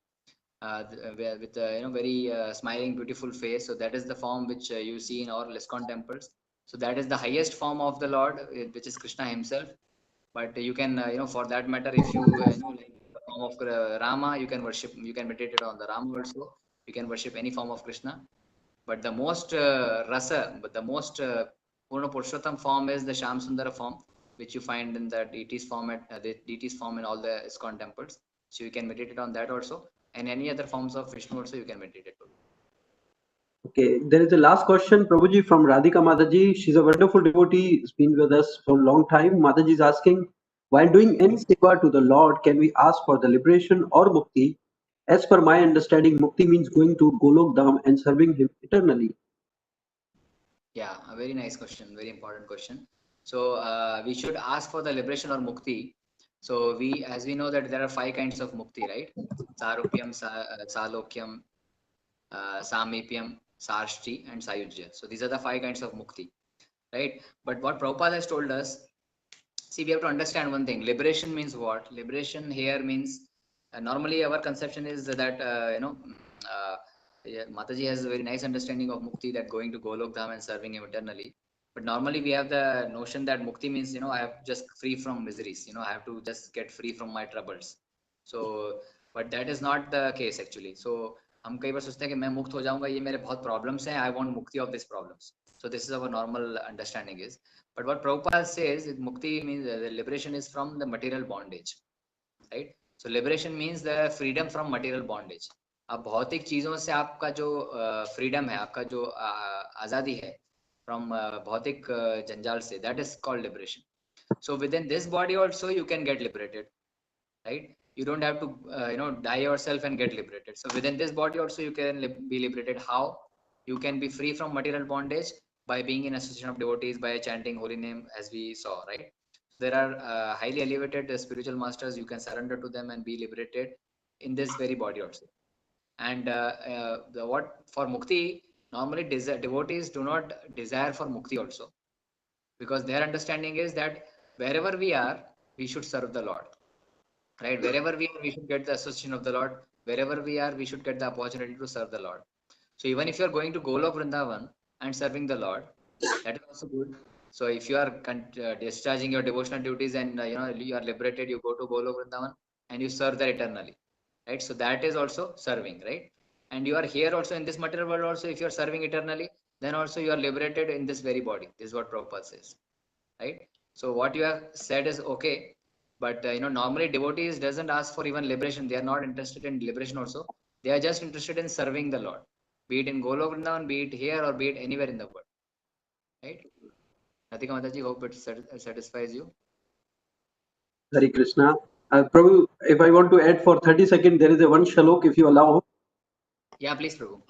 with very smiling beautiful face. So that is the form which you see in our ISKCON temples. So that is the highest form of the Lord, which is Krishna himself. But you can for that matter, if you like the form of Rama, you can worship, you can meditate on the Rama also. You can worship any form of Krishna. But the most but the most Purna Purushottam form is the Shyam Sundara form, which you find in the deities format, the deities form in all the ISKCON temples. So you can meditate on that also, and any other forms of Vishnu also you can meditate on. Okay, there is a last question, Prabhuji, from Radhika Mataji. She's a wonderful devotee, has been with us for a long time. Mataji is asking, while doing any seva to the Lord, can we ask for the liberation or mukti? As per my understanding, mukti means going to Golok Dham and serving him eternally. Yeah, a very nice question, very important question. So we should ask for the liberation or mukti. So as we know that there are 5 kinds of mukti, right? Sarupyam, Salokyam, Samipyam, Sarshti, and Sayujya. So these are the 5 kinds of mukti, right? But what Prabhupada has told us, see, we have to understand one thing. Liberation means what? Liberation here means normally our conception is that Mataji has a very nice understanding of mukti, that going to Golok Dham and serving him eternally. But normally we have the notion that mukti means I have just free from miseries. I have to just get free from my troubles. So, but that is not the case actually. So हम कई बार सोचते हैं कि मैं मुक्त हो जाऊंगा, ये मेरे बहुत प्रॉब्लम्स हैं, आई वांट मुक्ति of this problems. So this is our normal understanding is. But what Prabhupada says is mukti means the liberation is from the material bondage, right? So liberation means the freedom from material bondage. अब भौतिक चीजों से आपका जो freedom है, आपका जो आजादी है फ्रॉम भौतिक जंजाल से, that is called liberation. So within this body also you can get liberated, right? You don't have to die yourself and get liberated. So within this body also you can be liberated. How? You can be free from material bondage by being in association of devotees, by chanting holy name, as we saw, right? There are highly elevated spiritual masters. You can surrender to them and be liberated in this very body also. And what for mukti, normally devotees do not desire for mukti also, because their understanding is that wherever we are, we should serve the Lord, right? Wherever we are, we should get the association of the Lord. Wherever we are, we should get the opportunity to serve the Lord. So even if you are going to Golok Vrindavan and serving the Lord, that is also good. So if you are discharging your devotional duties and you are liberated, you go to Golok Vrindavan and you serve there eternally, right? So that is also serving, right? And you are here also in this material world also, if you are serving eternally, then also you are liberated in this very body. This is what Prabhupada says, right? So what you have said is okay, but normally devotees doesn't ask for even liberation. They are not interested in liberation also. They are just interested in serving the Lord, be it in Golok Vrindavan, be it here, or be it anywhere in the world, right? Radhika Mataji, hope it satisfies you. Hare Krishna. Prabhu, if I want to add for 30 seconds, there is a one shalok, if you allow. Yeah, please, Prabhu.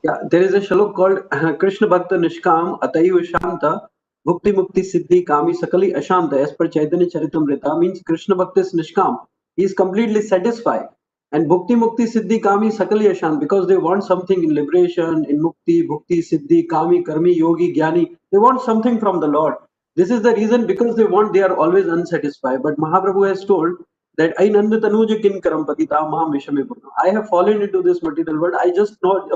Yeah, there is a shalok called Krishna Bhakta Nishkam Ataiva Shanta Bhukti Mukti Siddhi Kami Sakali Ashanta, as per Chaitanya Charitamrita, means Krishna Bhakta is Nishkam. He is completely satisfied. And Bhukti Mukti Siddhi Kami Sakali Ashant, because they want something in liberation, in Mukti, Bhukti, Siddhi, Kami, Karmi, Yogi, Jnani. They want something from the Lord. This is the reason, because they are always unsatisfied. But Mahaprabhu has told that I Nanda Tanuja Kin Karam Patita Maham Vishame Purna. I have fallen into this material world. I just know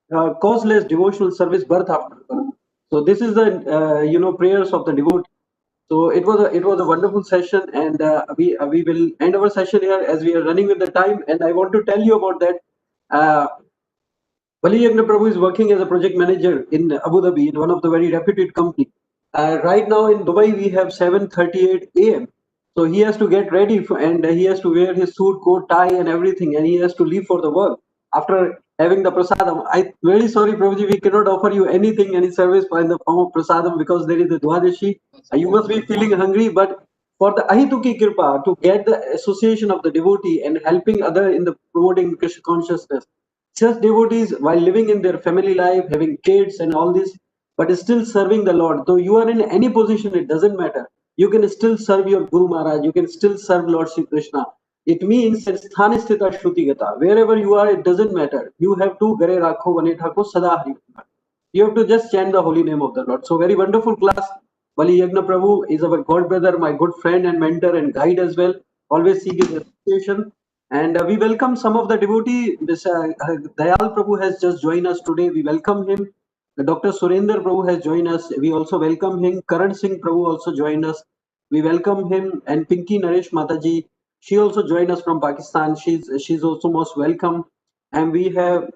your causeless devotional service birth after birth. So this is the prayers of the devotee. So it was a wonderful session, and we will end our session here as we are running with the time. And I want to tell you about that. Baliyagnadas Prabhu is working as a project manager in Abu Dhabi in one of the very reputed company. Right now in Dubai we have 7:38 a.m. So he has to get ready and he has to wear his suit, coat, tie, and everything, and he has to leave for the work after having the prasadam. I very sorry, Prabhuji, we cannot offer you anything, any service in the form of prasadam, because there is the Dwadashi. You must be feeling hungry, but for the Ahituki Kirpa, to get the association of the devotee and helping other in the promoting Krishna consciousness, such devotees, while living in their family life, having kids and all this, but still serving the Lord. Though you are in any position, it doesn't matter. You can still serve your Guru Maharaj. You can still serve Lord Sri Krishna. It means that sthanistita shrutigata. Wherever you are, it doesn't matter. You have to gare rakho vane thako sada hari. You have to just chant the holy name of the Lord. So very wonderful class. Bali Yagna Prabhu is our god brother, my good friend and mentor and guide as well. Always seek his association. And we welcome some of the devotee. This Dayal Prabhu has just joined us today. We welcome him. Dr. Surender Prabhu has joined us. We also welcome him. Karan Singh Prabhu also joined us. We welcome him. And Pinky Naresh Mataji, she also joined us from Pakistan. She's also most welcome. And we have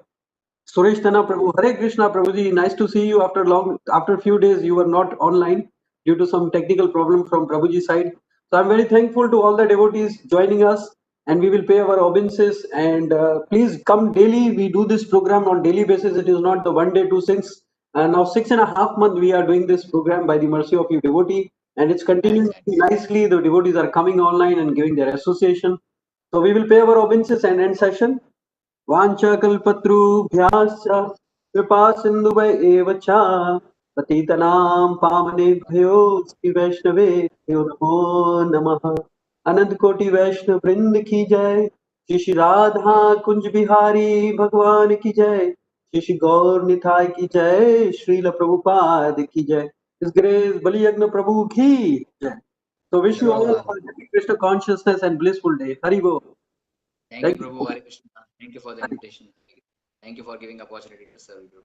Suresh Tana Prabhu. Hare Krishna Prabhuji, nice to see you after a few days. You were not online due to some technical problem from Prabhuji side. So I'm very thankful to all the devotees joining us, and we will pay our obeisances. And please come daily. We do this program on daily basis. It is not the 1 day, 2 6. And now 6.5 months we are doing this program by the mercy of you devotee, and it's continuing nicely. The devotees are coming online and giving their association. So we will pay our obeisances and end session. वाञ्छाकल्पतरुभ्याश्च कृपा सिन्धुभय एव च पतितनां पावनेभ्यो श्री वैष्णवेभ्यो नमो नमः। अनंत कोटि वैष्णव वृंद की जय। श्री श्री राधा कुंज बिहारी भगवान की जय। श्री श्री गौर निताय की जय। श्रील प्रभुपाद की जय। इस ग्रेस बलियज्ञ प्रभु की जय। So wish you all a Krishna consciousness and blissful day. Hari Bol. Thank you, Prabhu. Hare Krishna. Thank you for the invitation. Thank you for giving opportunity to serve you.